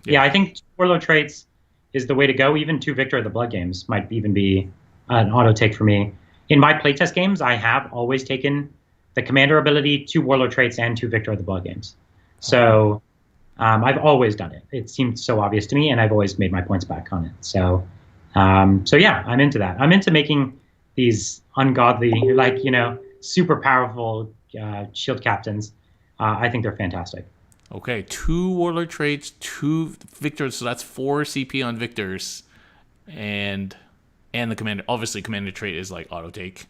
Yeah, I think 2 Warlord traits is the way to go. Even 2 Victor of the Blood games might even be an auto take for me. In my playtest games, I have always taken the commander ability, 2 Warlord traits, and 2 Victor of the Blood games. So I've always done it. It seemed so obvious to me, and I've always made my points back on it. So yeah, I'm into that. I'm into making these ungodly, super powerful shield captains. I think they're fantastic. Okay, 2 Warlord traits, 2 Victors, so that's 4 CP on Victors, and the commander. Obviously, commander trait is like auto take.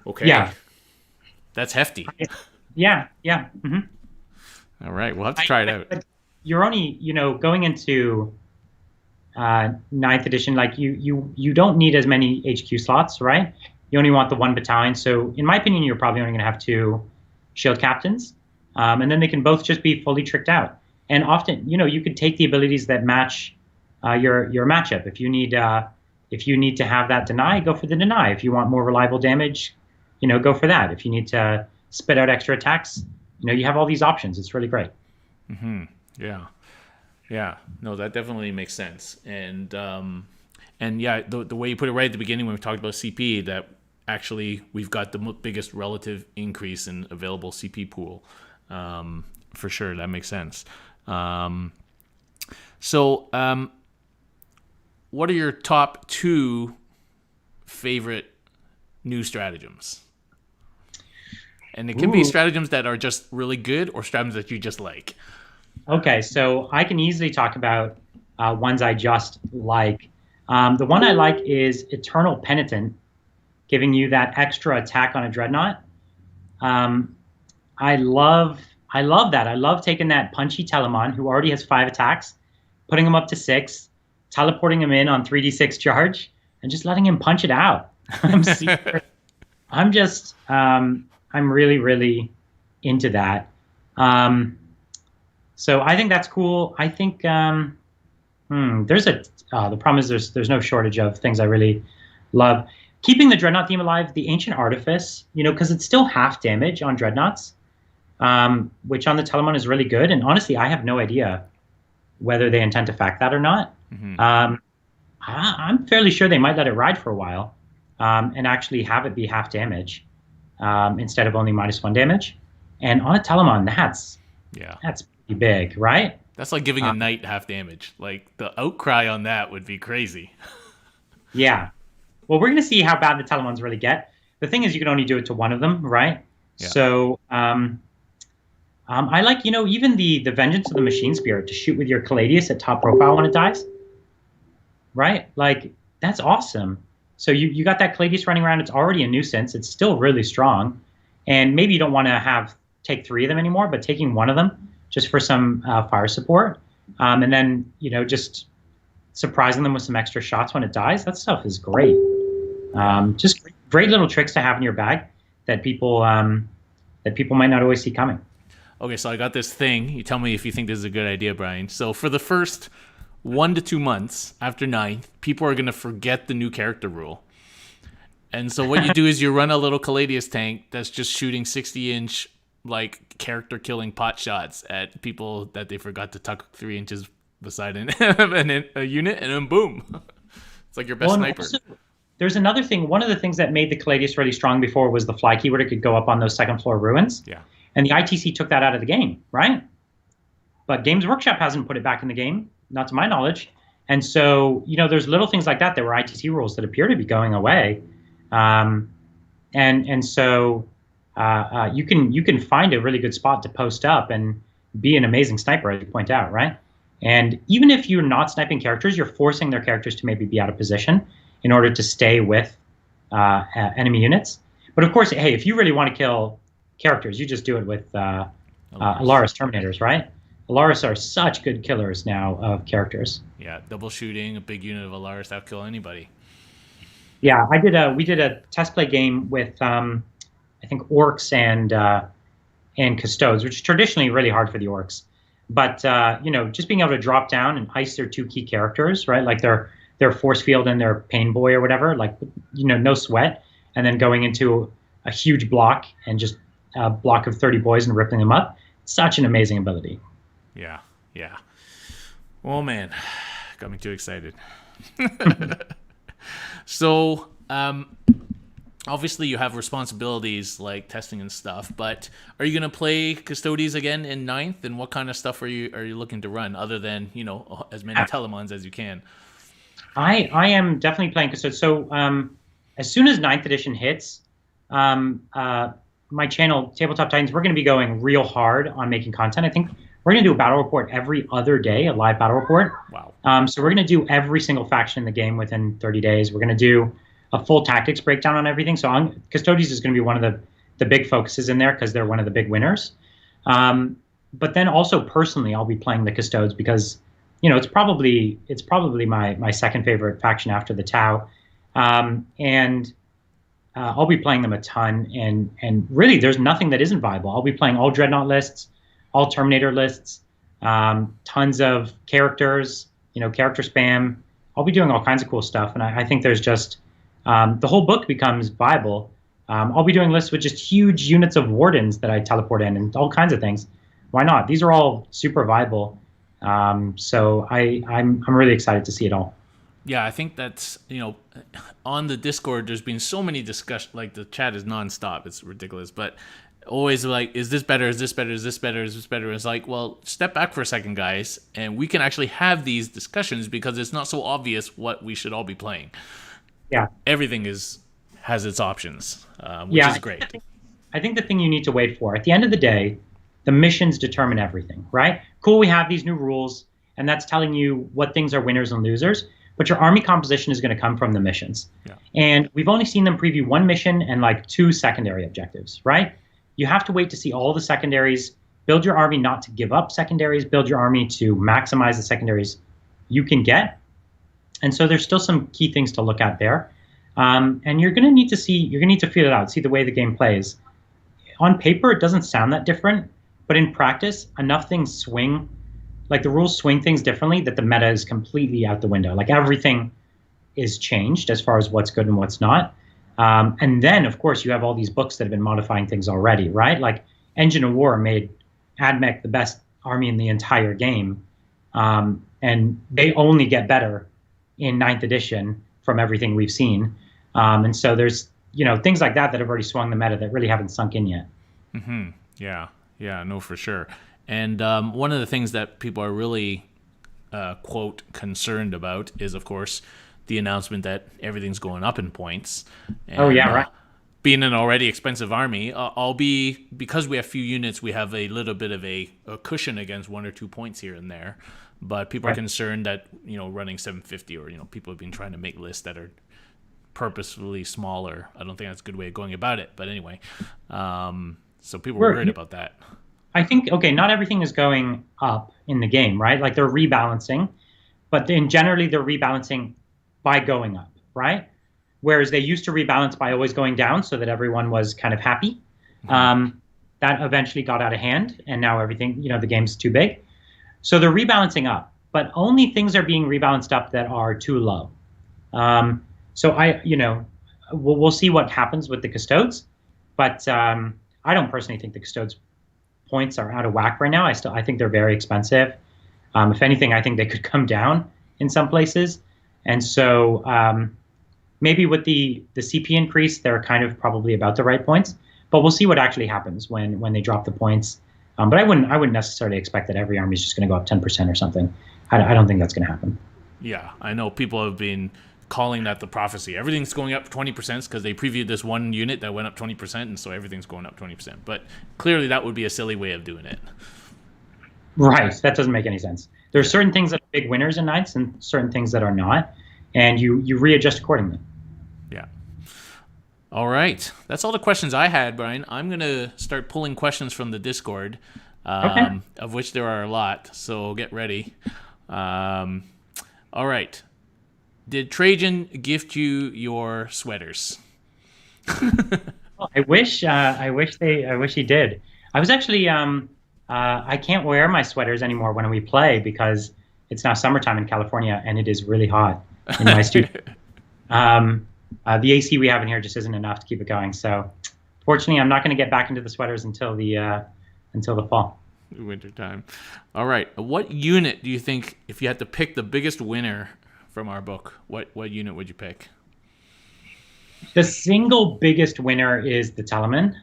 Okay. Yeah. That's hefty. Yeah. Mm-hmm. All right, we'll have to try it out. You're only, going into 9th edition, like you don't need as many HQ slots, right? You only want the 1 battalion. So in my opinion, you're probably only going to have 2 shield captains. And then they can both just be fully tricked out. And often, you could take the abilities that match your matchup. If you need to have that deny, go for the deny. If you want more reliable damage, go for that. If you need to spit out extra attacks, you have all these options. It's really great. Mm-hmm. Yeah. No, that definitely makes sense. And yeah, the way you put it right at the beginning when we talked about CP, that actually we've got the biggest relative increase in available CP pool. For sure, that makes sense. So, what are your top 2 favorite new stratagems? And it can be stratagems that are just really good or stratagems that you just like. Okay, so I can easily talk about ones I just like. The one I like is Eternal Penitent, giving you that extra attack on a Dreadnought. I love that. I love taking that punchy Telemon, who already has 5 attacks, putting him up to 6, teleporting him in on 3d6 charge, and just letting him punch it out. I'm really, really into that. So I think that's cool. I think the problem is there's no shortage of things I really love. Keeping the Dreadnought theme alive, the Ancient Artifice, because it's still half damage on Dreadnoughts, which on the Telemon is really good. And honestly, I have no idea whether they intend to fact that or not. Mm-hmm. I'm fairly sure they might let it ride for a while and actually have it be half damage instead of only -1 damage. And on a Telemon, that's pretty big, right? That's like giving a knight half damage. Like the outcry on that would be crazy. Yeah. Well, we're going to see how bad the Telemons really get. The thing is, you can only do it to one of them, right? Yeah. So I like, even the Vengeance of the Machine Spirit to shoot with your Caladius at top profile when it dies. Right? Like, that's awesome. So you got that Caladius running around. It's already a nuisance. It's still really strong. And maybe you don't want to take 3 of them anymore, but taking 1 of them just for some fire support. And then, just surprising them with some extra shots when it dies. That stuff is great. Just great little tricks to have in your bag that people might not always see coming. Okay, so I got this thing. You tell me if you think this is a good idea, Brian. So for the first 1 to 2 months after 9th, people are going to forget the new character rule. And so what you do is you run a little Caladius tank that's just shooting 60-inch, like, character-killing pot shots at people that they forgot to tuck 3 inches beside a unit, and then boom. It's like your best sniper. Also, there's another thing. One of the things that made the Caladius really strong before was the fly keyword. It could go up on those second-floor ruins. Yeah. And the ITC took that out of the game, right? But Games Workshop hasn't put it back in the game, not to my knowledge. And so, there's little things like that. There were ITC rules that appear to be going away. and so you can find a really good spot to post up and be an amazing sniper, as you point out, right? And even if you're not sniping characters, you're forcing their characters to maybe be out of position in order to stay with enemy units. But of course, hey, if you really want to kill characters, you just do it with Alaris Terminators, right? Alaris are such good killers now of characters. Yeah, double shooting a big unit of Alaris, that'll kill anybody. Yeah, we did a test play game with I think orcs and custodes, which is traditionally really hard for the orcs. But just being able to drop down and ice their two key characters, right? Like their force field and their pain boy or whatever, like no sweat, and then going into a huge block and just a block of 30 boys and ripping them up. Such an amazing ability. Yeah, yeah. Oh man, got me too excited. So, obviously you have responsibilities like testing and stuff, but are you going to play Custodes again in ninth? And what kind of stuff are you looking to run other than, as many Telemons as you can? I am definitely playing Custodes. So as soon as ninth edition hits, my channel, Tabletop Titans, we're going to be going real hard on making content. I think we're going to do a battle report every other day, a live battle report. Wow. So we're going to do every single faction in the game within 30 days. We're going to do a full tactics breakdown on everything. So Custodes is going to be one of the big focuses in there because they're one of the big winners. But then also personally, I'll be playing the Custodes because, it's probably my second favorite faction after the Tau. And I'll be playing them a ton. And really, there's nothing that isn't viable. I'll be playing all Dreadnought lists, all Terminator lists, tons of characters, character spam. I'll be doing all kinds of cool stuff. And I think there's just the whole book becomes viable. I'll be doing lists with just huge units of wardens that I teleport in and all kinds of things. Why not? These are all super viable. So I'm really excited to see it all. Yeah, I think that's, on the Discord, there's been so many discussions, like the chat is nonstop. It's ridiculous, but always like, is this better? Is this better? Is this better? Is this better? It's like, well, step back for a second, guys, and we can actually have these discussions because it's not so obvious what we should all be playing. Yeah. Everything has its options, which is great. I think the thing you need to wait for, at the end of the day, the missions determine everything, right? Cool, we have these new rules, and that's telling you what things are winners and losers, but your army composition is going to come from the missions. Yeah. And we've only seen them preview one mission and like 2 secondary objectives, right? You have to wait to see all the secondaries, build your army not to give up secondaries, build your army to maximize the secondaries you can get. And so there's still some key things to look at there. And you're going to need to feel it out, see the way the game plays. On paper, it doesn't sound that different, but in practice, enough things swing, like the rules swing things differently that the meta is completely out the window. Like everything is changed as far as what's good and what's not. And then, of course, you have all these books that have been modifying things already, right? Like Engine of War made AdMech the best army in the entire game. And they only get better in 9th edition from everything we've seen. And so there's, things like that have already swung the meta that really haven't sunk in yet. Mm-hmm. Yeah, no, for sure. And one of the things that people are really, quote, concerned about is, of course, the announcement that everything's going up in points. And, right. Being an already expensive army, because we have few units, we have a little bit of a cushion against 1 or 2 points here and there. But people are concerned that, running 750 or, people have been trying to make lists that are purposefully smaller. I don't think that's a good way of going about it. But anyway, so people were worried about that. I think, not everything is going up in the game, right? Like they're rebalancing, but then generally they're rebalancing by going up, right? Whereas they used to rebalance by always going down so that everyone was kind of happy. Mm-hmm. That eventually got out of hand, and now everything, the game's too big. So they're rebalancing up, but only things are being rebalanced up that are too low. So we'll see what happens with the Custodes, but I don't personally think the Custodes points are out of whack right now. I think they're very expensive. If anything, I think they could come down in some places. And so maybe with the CP increase, they're kind of probably about the right points. But we'll see what actually happens when they drop the points. But I wouldn't necessarily expect that every army is just going to go up 10% or something. I don't think that's going to happen. Yeah, I know people have been calling that the prophecy. Everything's going up 20% because they previewed this one unit that went up 20%, and so everything's going up 20%. But clearly, that would be a silly way of doing it. Right. That doesn't make any sense. There are certain things that are big winners in Knights and certain things that are not, and you readjust accordingly. Yeah. All right. That's all the questions I had, Brian. I'm going to start pulling questions from the Discord, Okay. of which there are a lot, so get ready. All right. Did Trajan gift you your sweaters? Well, I wish he did. I was actually I can't wear my sweaters anymore when we play because it's now summertime in California and it is really hot in my studio. The AC we have in here just isn't enough to keep it going. So, fortunately, I'm not going to get back into the sweaters until the fall. Winter time. All right. What unit do you think, if you had to pick the biggest winner from our book, what unit would you pick? The single biggest winner is the Telemann.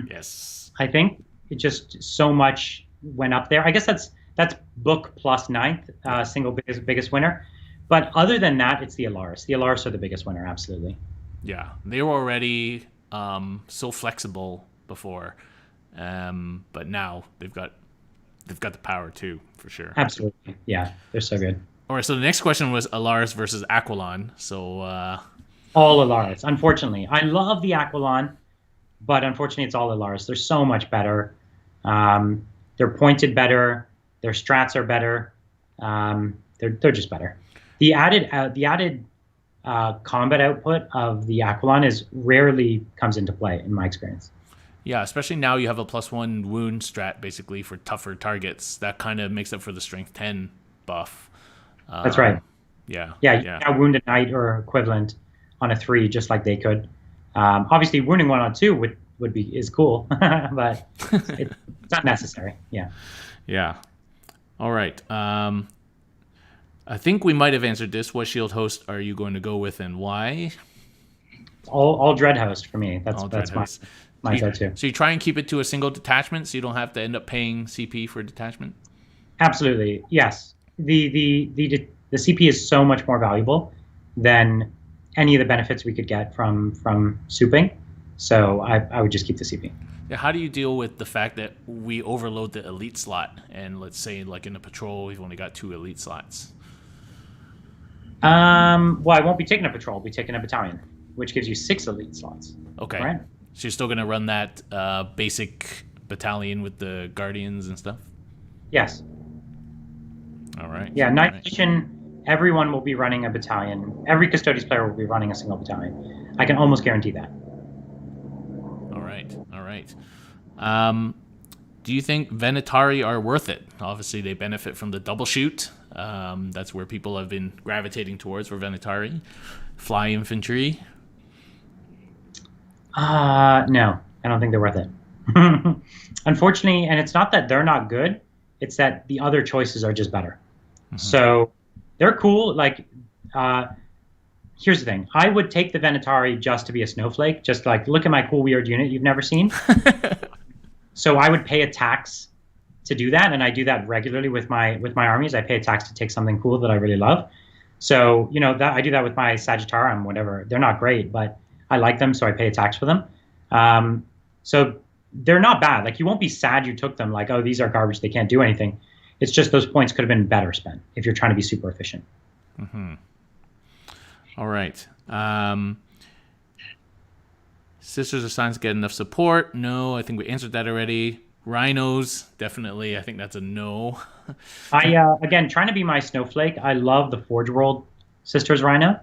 Yes. I think it just so much went up there. I guess that's book plus ninth, single biggest winner. But other than that, it's the Alaris. The Alaris are the biggest winner, absolutely. Yeah, they were already so flexible before, but now they've got the power too, for sure. Absolutely, yeah, they're so good. All right, so the next question was Alaris versus Aquilon. So all Alaris, unfortunately. I love the Aquilon, but unfortunately, it's all Alaris. They're so much better. They're pointed better. Their strats are better. They're just better. The added combat output of the Aquilon rarely comes into play in my experience. Yeah, especially now you have a +1 wound strat basically for tougher targets. That kind of makes up for the strength 10 buff. That's right. Yeah. Yeah, you can now wound a knight or equivalent on a 3 just like they could. Obviously, wounding one on 2 is cool, but it's not necessary. Yeah. Yeah. All right. I think we might have answered this. What shield host are you going to go with and why? All Dread host for me. That's my go-to. So you try and keep it to a single detachment so you don't have to end up paying CP for detachment? Absolutely. Yes. The CP is so much more valuable than any of the benefits we could get from souping. So I would just keep the CP. Yeah, how do you deal with the fact that we overload the elite slot and let's say like in a patrol we've only got 2 elite slots? Well, I won't be taking a patrol. I'll be taking a battalion, which gives you 6 elite slots. Okay. Right? So you're still going to run that basic battalion with the guardians and stuff? Yes. All right. Yeah, Ninth Edition, everyone will be running a battalion. Every Custodes player will be running a single battalion. I can almost guarantee that. All right. Do you think Venatari are worth it? Obviously, they benefit from the double shoot. That's where people have been gravitating towards for Venatari. Fly infantry. No, I don't think they're worth it. Unfortunately, and it's not that they're not good, it's that the other choices are just better. Mm-hmm. So they're cool. Like, here's the thing. I would take the Venatari just to be a snowflake. Just like, look at my cool, weird unit you've never seen. So I would pay a tax to do that, and I do that regularly with my armies. I pay a tax to take something cool that I really love. So, that I do that with my Sagittarium, whatever. They're not great, but I like them, so I pay a tax for them. So they're not bad. Like, you won't be sad you took them, like, oh, these are garbage, they can't do anything. It's just those points could have been better spent if you're trying to be super efficient. Mm-hmm. All right. Sisters of Science get enough support? No, I think we answered that already. Rhinos, definitely. I think that's a no. Again, trying to be my snowflake, I love the Forge World Sisters Rhino.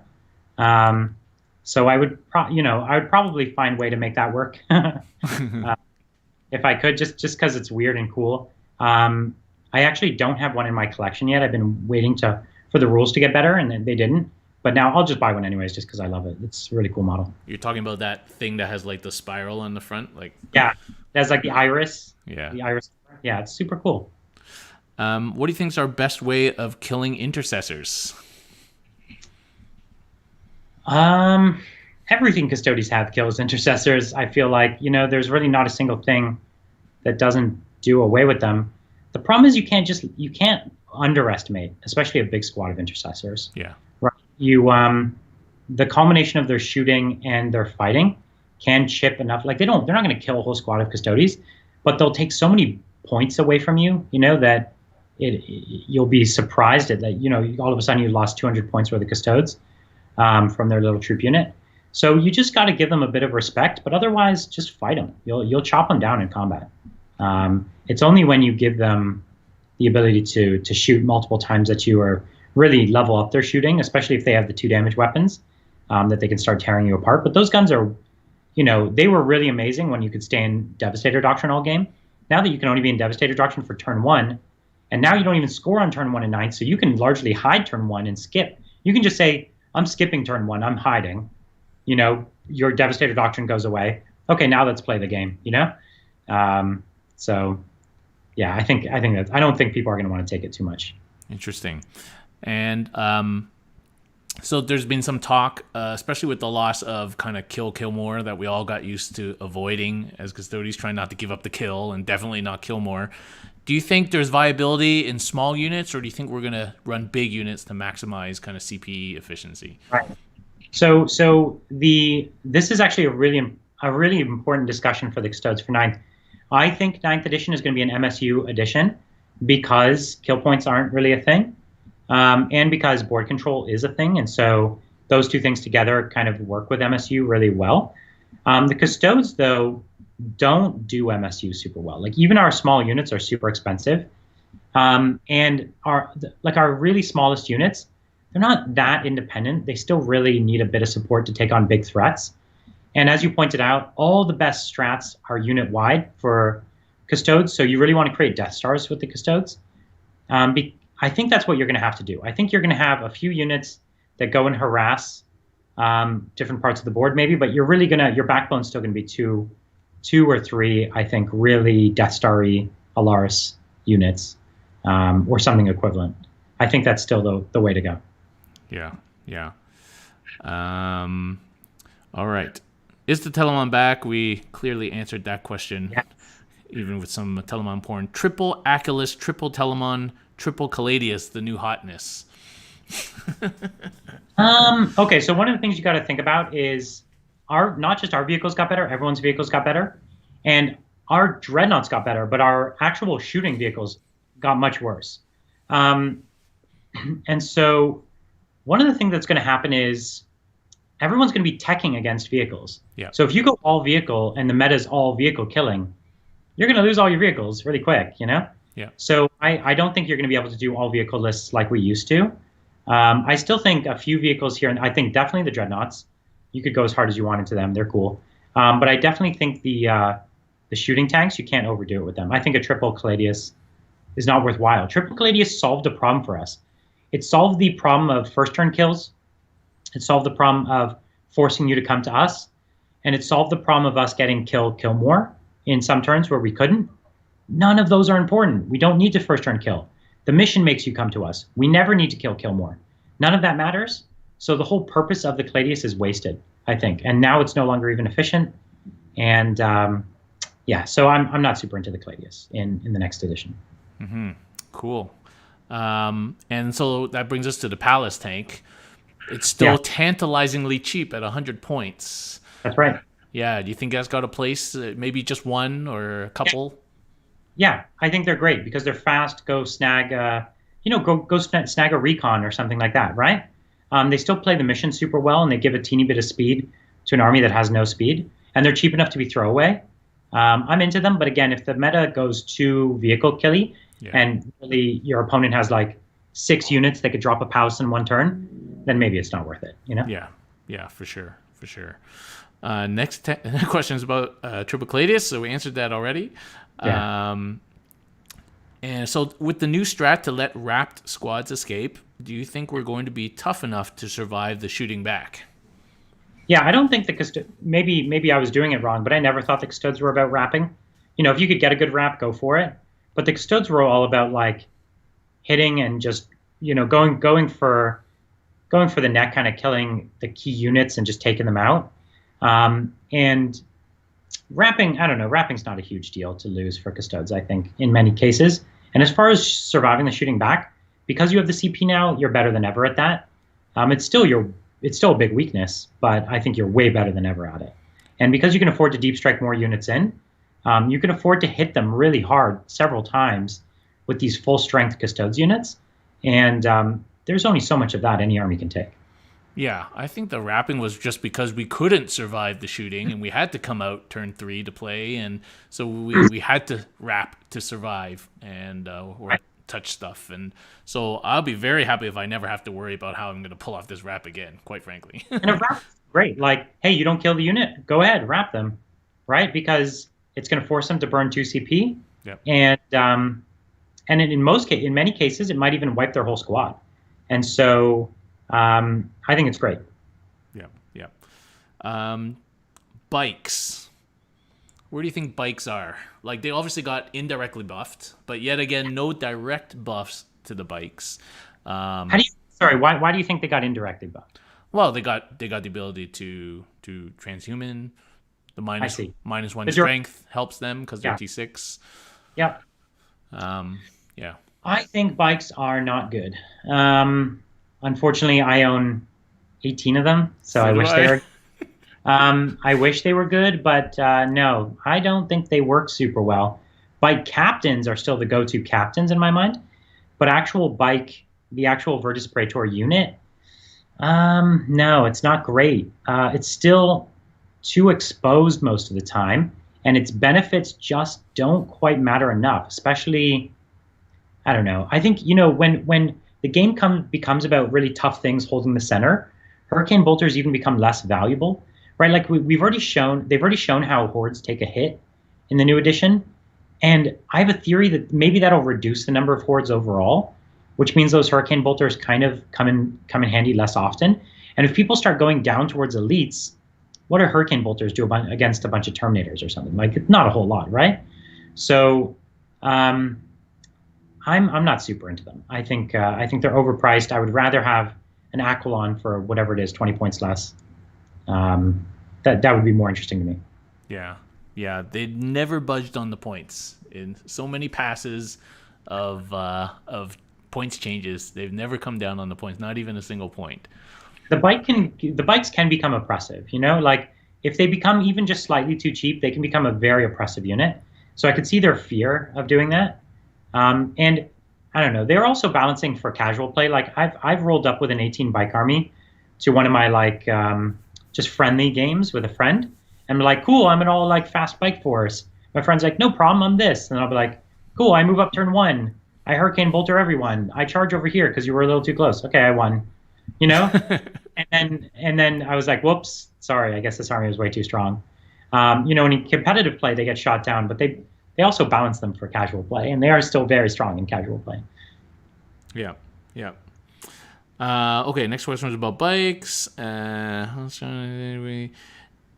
So I would probably find a way to make that work if I could, just because it's weird and cool. I actually don't have one in my collection yet. I've been waiting for the rules to get better, and they didn't. But now I'll just buy one anyways, just because I love it. It's a really cool model. You're talking about that thing that has like the spiral on the front, like yeah, it has like the iris. Yeah, the iris. Yeah, it's super cool. What do you think is our best way of killing intercessors? Everything Custodes have kills intercessors. I feel like, there's really not a single thing that doesn't do away with them. The problem is you can't underestimate, especially a big squad of intercessors. Yeah. Right. the culmination of their shooting and their fighting can chip enough. Like they're not going to kill a whole squad of Custodes, but they'll take so many points away from you, that you'll be surprised at that. All of a sudden you lost 200 points worth of Custodes from their little troop unit. So you just got to give them a bit of respect, but otherwise just fight them. You'll chop them down in combat. It's only when you give them the ability to shoot multiple times that you are really level up their shooting, especially if they have the 2 damage weapons, that they can start tearing you apart. But those guns are, they were really amazing when you could stay in Devastator Doctrine all game. Now that you can only be in Devastator Doctrine for turn 1, and now you don't even score on turn 1 and 9, so you can largely hide turn 1 and skip. You can just say, I'm skipping turn 1, I'm hiding. Your Devastator Doctrine goes away. Okay, now let's play the game, So, yeah, I think that I don't think people are going to want to take it too much. Interesting. And so there's been some talk, especially with the loss of kind of kill more that we all got used to avoiding as Custodes, trying not to give up the kill and definitely not kill more. Do you think there's viability in small units, or do you think we're going to run big units to maximize kind of CP efficiency? Right. So this is actually a really important discussion for the Custodes for 9th. I think 9th edition is going to be an MSU edition because kill points aren't really a thing, and because board control is a thing, and so those two things together kind of work with MSU really well. The Custodes, though, don't do MSU super well. Like even our small units are super expensive, and our really smallest units, they're not that independent. They still really need a bit of support to take on big threats. And as you pointed out, all the best strats are unit-wide for Custodes, so you really want to create Death Stars with the Custodes. I think that's what you're going to have to do. I think you're going to have a few units that go and harass different parts of the board maybe, but you're really your backbone's still going to be two or three, I think, really Death Star-y Alaris units, or something equivalent. I think that's still the way to go. Yeah. All right. Is the Telemon back? We clearly answered that question, yes. Even with some Telemon porn. Triple Achilles, triple Telemon, triple Caladius, the new hotness. Okay, so one of the things you got to think about is not just our vehicles got better, everyone's vehicles got better, and our Dreadnoughts got better, but our actual shooting vehicles got much worse. And so one of the things that's going to happen is everyone's going to be teching against vehicles. Yeah. So if you go all vehicle and the meta is all vehicle killing, you're going to lose all your vehicles really quick, Yeah. So I don't think you're going to be able to do all vehicle lists like we used to. I still think a few vehicles here, and I think definitely the Dreadnoughts. You could go as hard as you want into them; they're cool. But I definitely think the shooting tanks, you can't overdo it with them. I think a triple Caladius is not worthwhile. Triple Caladius solved a problem for us. It solved the problem of first turn kills. It solved the problem of forcing you to come to us, and it solved the problem of us getting kill more in some turns where we couldn't. None of those are important. We don't need to first turn kill. The mission makes you come to us. We never need to kill more. None of that matters. So the whole purpose of the Caladius is wasted, I think. And now it's no longer even efficient. And so I'm not super into the Caladius in the next edition. Mm-hmm. Cool. And so that brings us to the Palace tank. It's still tantalizingly cheap at 100 points. That's right. Yeah. Do you think that's got a place? Maybe just one or a couple? Yeah, I think they're great because they're fast. Go snag, snag a recon or something like that, right? They still play the mission super well, and they give a teeny bit of speed to an army that has no speed, and they're cheap enough to be throwaway. I'm into them, but again, if the meta goes too vehicle killy, and really your opponent has like 6 units that could drop a Palace in one turn, then maybe it's not worth it, Yeah, for sure. Next question is about Triple Caladius, so we answered that already. Yeah. And so with the new strat to let wrapped squads escape, do you think we're going to be tough enough to survive the shooting back? Yeah, I don't think maybe I was doing it wrong, but I never thought the Custodes were about wrapping. If you could get a good wrap, go for it. But the Custodes were all about like hitting and just going for the neck, kind of killing the key units and just taking them out. And wrapping, I don't know, wrapping's not a huge deal to lose for Custodes, I think, in many cases. And as far as surviving the shooting back, because you have the CP now, you're better than ever at that. It's still a big weakness, but I think you're way better than ever at it. And because you can afford to deep strike more units in, you can afford to hit them really hard several times with these full strength Custodes units. And there's only so much of that any army can take. Yeah, I think the wrapping was just because we couldn't survive the shooting and we had to come out turn 3 to play, and so we had to wrap to survive and or touch stuff. And so I'll be very happy if I never have to worry about how I'm going to pull off this wrap again, quite frankly. And a wrap is great. Like, hey, you don't kill the unit, go ahead, wrap them, right? Because it's going to force them to burn 2 CP, Yep. And in many cases, it might even wipe their whole squad. And so I think it's great. Yeah, yeah. Bikes. Where do you think bikes are? Like, they obviously got indirectly buffed, but yet again, no direct buffs to the bikes. Why do you think they got indirectly buffed? Well, they got the ability to transhuman. The -1 strength helps them because they're T6. Yeah. Yeah. I think bikes are not good. Unfortunately, I own 18 of them, so I wish they were. I wish they were good, but no, I don't think they work super well. Bike captains are still the go-to captains in my mind, but the actual Virtus Praetor unit, no, it's not great. It's still too exposed most of the time, and its benefits just don't quite matter enough, especially, I don't know. I think, when the game becomes about really tough things holding the center, Hurricane Bolters even become less valuable, right? Like they've already shown how hordes take a hit in the new edition, and I have a theory that maybe that'll reduce the number of hordes overall, which means those Hurricane Bolters kind of come in handy less often. And if people start going down towards elites, what do Hurricane Bolters do against a bunch of Terminators or something? Like, not a whole lot, right? So I'm not super into them. I think they're overpriced. I would rather have an Aquilon for whatever it is, 20 points less. That would be more interesting to me. Yeah. They never budged on the points in so many passes of points changes. They've never come down on the points, not even a single point. The bikes can become oppressive. Like if they become even just slightly too cheap, they can become a very oppressive unit. So I could see their fear of doing that. And I don't know. They're also balancing for casual play. Like I've rolled up with an 18 bike army to one of my just friendly games with a friend, and I'm like, cool, I'm an all fast bike force. My friend's like, no problem, I'm this, and I'll be like, cool, I move up turn 1, I Hurricane Bolter everyone, I charge over here because you were a little too close. Okay, I won. And then I was like, whoops, sorry, I guess this army was way too strong. In competitive play they get shot down, but they also balance them for casual play, and they are still very strong in casual play. Yeah. Okay, next question was about bikes.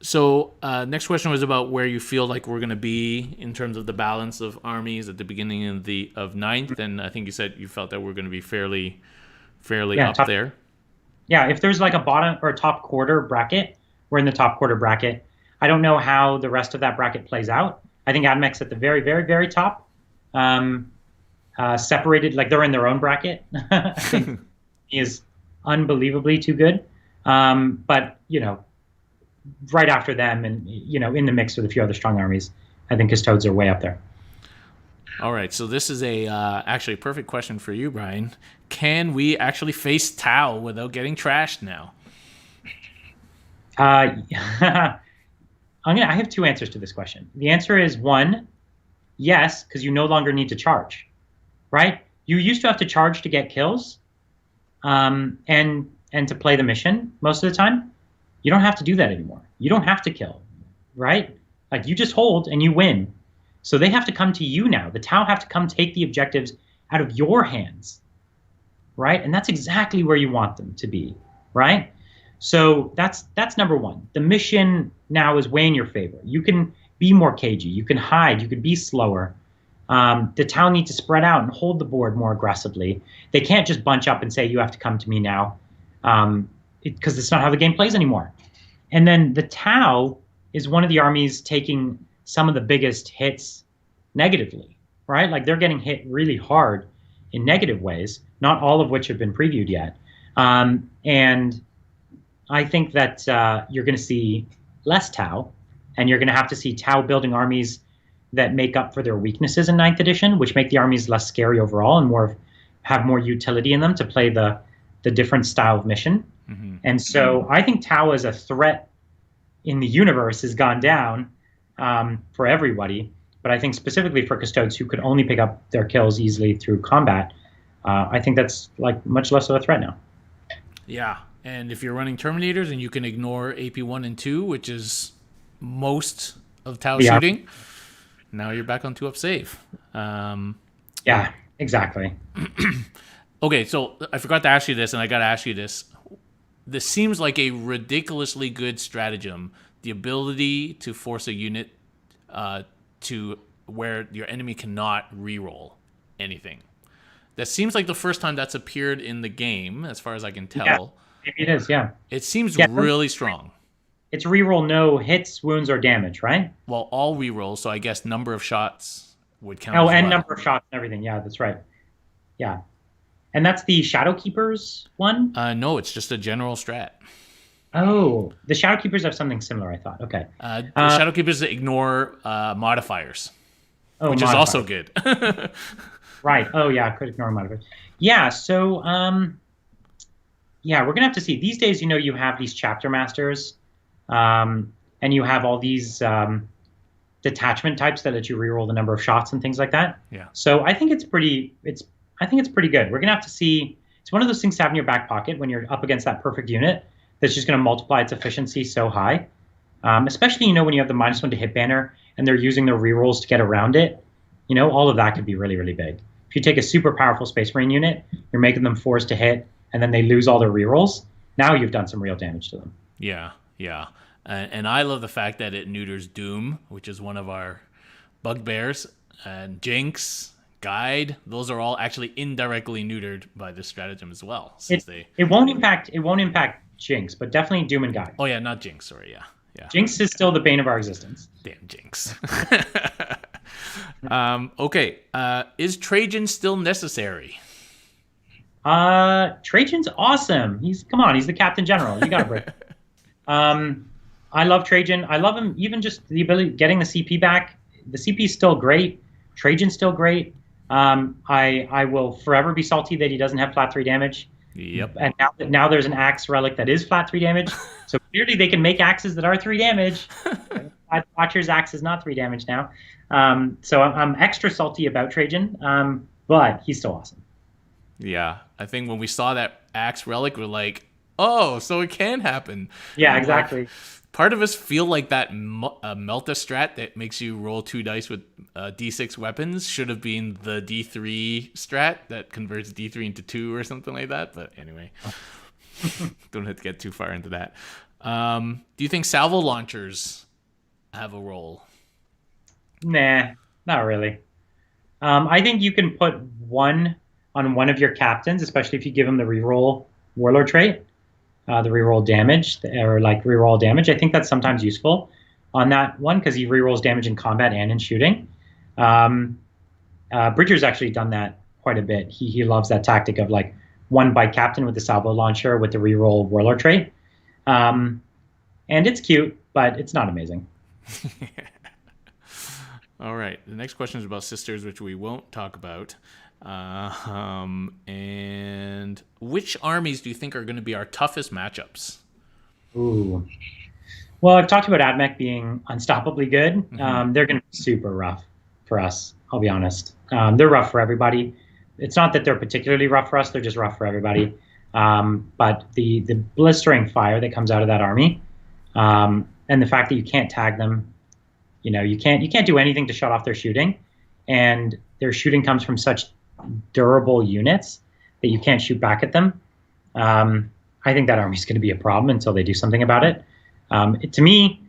So next question was about where you feel like we're going to be in terms of the balance of armies at the beginning of 9th, and I think you said you felt that we're going to be fairly up there. Yeah, if there's like a bottom or top quarter bracket, we're in the top quarter bracket. I don't know how the rest of that bracket plays out. I think AdMech's at the very, very, very top, separated, like they're in their own bracket. I think he is unbelievably too good. But, right after them and, in the mix with a few other strong armies, I think Custodes are way up there. All right, so this is actually a perfect question for you, Brian. Can we actually face Tau without getting trashed now? I have two answers to this question. The answer is 1, yes, because you no longer need to charge, right? You used to have to charge to get kills, and to play the mission most of the time. You don't have to do that anymore. You don't have to kill, right? Like you just hold and you win. So they have to come to you now. The Tau have to come take the objectives out of your hands, right? And that's exactly where you want them to be, right? So that's number 1. The mission now is way in your favor. You can be more cagey. You can hide. You can be slower. The Tau need to spread out and hold the board more aggressively. They can't just bunch up and say, you have to come to me now, because it's not how the game plays anymore. And then the Tau is one of the armies taking some of the biggest hits negatively, right? Like they're getting hit really hard in negative ways, not all of which have been previewed yet. And I think that you're going to see less Tau, and you're going to have to see Tau building armies that make up for their weaknesses in ninth edition, which make the armies less scary overall and have more utility in them to play the different style of mission. Mm-hmm. And so I think Tau as a threat in the universe has gone down for everybody. But I think specifically for Custodes, who could only pick up their kills easily through combat, I think that's like much less of a threat now. Yeah, and if you're running Terminators and you can ignore AP 1 and 2, which is most of Tau shooting, now you're back on 2-up save. Yeah, exactly. Okay, so I forgot to ask you this, and I got to ask you this. This seems like a ridiculously good stratagem. The ability to force a unit to where your enemy cannot reroll anything. That seems like the first time that's appeared in the game, as far as I can tell. Yeah, maybe it is, yeah. It seems really strong. It's reroll no hits, wounds, or damage, right? Well, all rerolls, so I guess number of shots would count. Oh, and number of shots and everything. Yeah, that's right. Yeah. And that's the Shadowkeepers one? No, it's just a general strat. Oh, the Shadowkeepers have something similar, I thought. Okay. The Shadowkeepers ignore modifiers, which is also good. Right. Oh, yeah, could ignore modifiers. Yeah, so, yeah, we're going to have to see. These days, you have these chapter masters, and you have all these detachment types that let you reroll the number of shots and things like that. Yeah. So I think it's pretty good. We're going to have to see. It's one of those things to have in your back pocket when you're up against that perfect unit that's just going to multiply its efficiency so high. Especially, when you have the -1 to hit banner and they're using their rerolls to get around it, all of that could be really, really big. If you take a super powerful Space Marine unit, you're making them forced to hit, and then they lose all their rerolls. Now you've done some real damage to them. Yeah, yeah. And I love the fact that it neuters Doom, which is one of our bugbears, and Jinx, Guide. Those are all actually indirectly neutered by this stratagem as well. It won't impact Jinx, but definitely Doom and Guide. Oh yeah, not Jinx. Sorry, yeah. Jinx is still the bane of our existence. Damn Jinx. Okay. Is Trajan still necessary? Trajan's awesome. He's the Captain General. You gotta break. I love Trajan. I love him even just the ability getting the CP back. The CP is still great. Trajan's still great. I will forever be salty that he doesn't have flat 3 damage. Yep. And now there's an axe relic that is flat 3 damage. So clearly they can make axes that are 3 damage. Watcher's axe is not 3 damage now. So I'm extra salty about Trajan, but he's still awesome. Yeah, I think when we saw that axe relic, we're like, oh, so it can happen. Yeah, exactly. Part of us feel like that Melta strat that makes you roll 2 dice with D6 weapons should have been the D3 strat that converts D3 into 2 or something like that. But anyway, don't have to get too far into that. Do you think salvo launchers have a role? Nah, not really. I think you can put one on one of your captains, especially if you give him the reroll warlord trait. The reroll damage, or like reroll damage. I think that's sometimes useful on that one because he rerolls damage in combat and in shooting. Bridger's actually done that quite a bit. He loves that tactic of like one by captain with the salvo launcher with the reroll warlord trait. And it's cute, but it's not amazing. All right. The next question is about sisters, which we won't talk about. And which armies do you think are going to be our toughest matchups? Ooh. Well, I've talked about AdMech being unstoppably good. Mm-hmm. They're going to be super rough for us, I'll be honest. They're rough for everybody. It's not that they're particularly rough for us, they're just rough for everybody. But the blistering fire that comes out of that army, and the fact that you can't tag them, you can't do anything to shut off their shooting, and their shooting comes from such durable units that you can't shoot back at them. I think that army is going to be a problem until they do something about it. To me,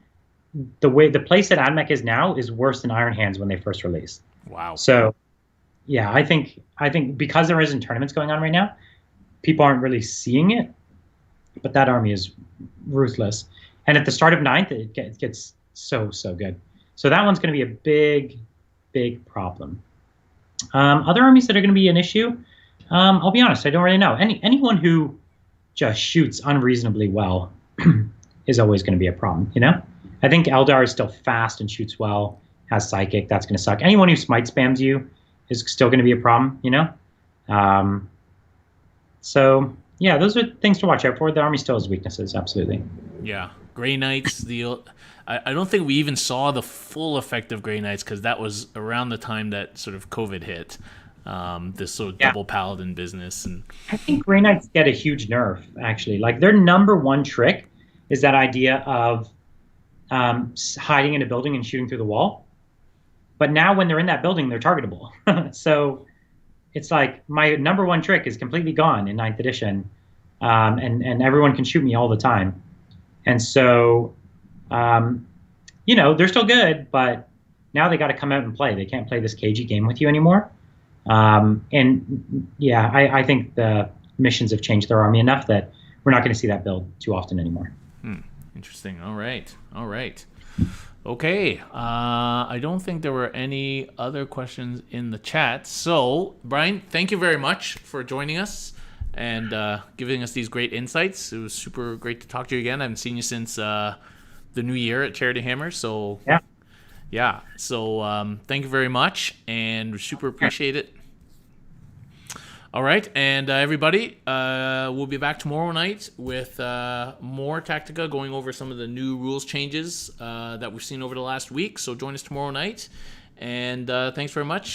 the place that AdMech is now is worse than Iron Hands when they first released. Wow. So, yeah, I think because there isn't tournaments going on right now, people aren't really seeing it. But that army is ruthless, and at the start of 9th, it gets so good. So that one's going to be a big problem. Other armies that are going to be an issue, I'll be honest, I don't really know. Anyone who just shoots unreasonably well is always going to be a problem, you know? I think Eldar is still fast and shoots well, has psychic, that's going to suck. Anyone who smite spams you is still going to be a problem, you know? So, yeah, those are things to watch out for. The army still has weaknesses, absolutely. Yeah. Grey Knights, I don't think we even saw the full effect of Grey Knights because that was around the time that sort of COVID hit. This sort of double paladin business. And I think Grey Knights get a huge nerf, actually. Like, their number one trick is that idea of hiding in a building and shooting through the wall. But now when they're in that building, they're targetable. So it's like my number one trick is completely gone in 9th edition, and everyone can shoot me all the time. And so, you know, they're still good, but now they got to come out and play. They can't play this cagey game with you anymore. And yeah, I think the missions have changed their army enough that we're not going to see that build too often anymore. Interesting. All right. Okay. I don't think there were any other questions in the chat. So, Brian, thank you very much for joining us and giving us these great insights. It was super great to talk to you again. I haven't seen you since the new year at Charity Hammer. So, yeah. So, thank you very much, and we super appreciate it. All right, and everybody, we'll be back tomorrow night with more Tactica, going over some of the new rules changes that we've seen over the last week. So join us tomorrow night, and thanks very much.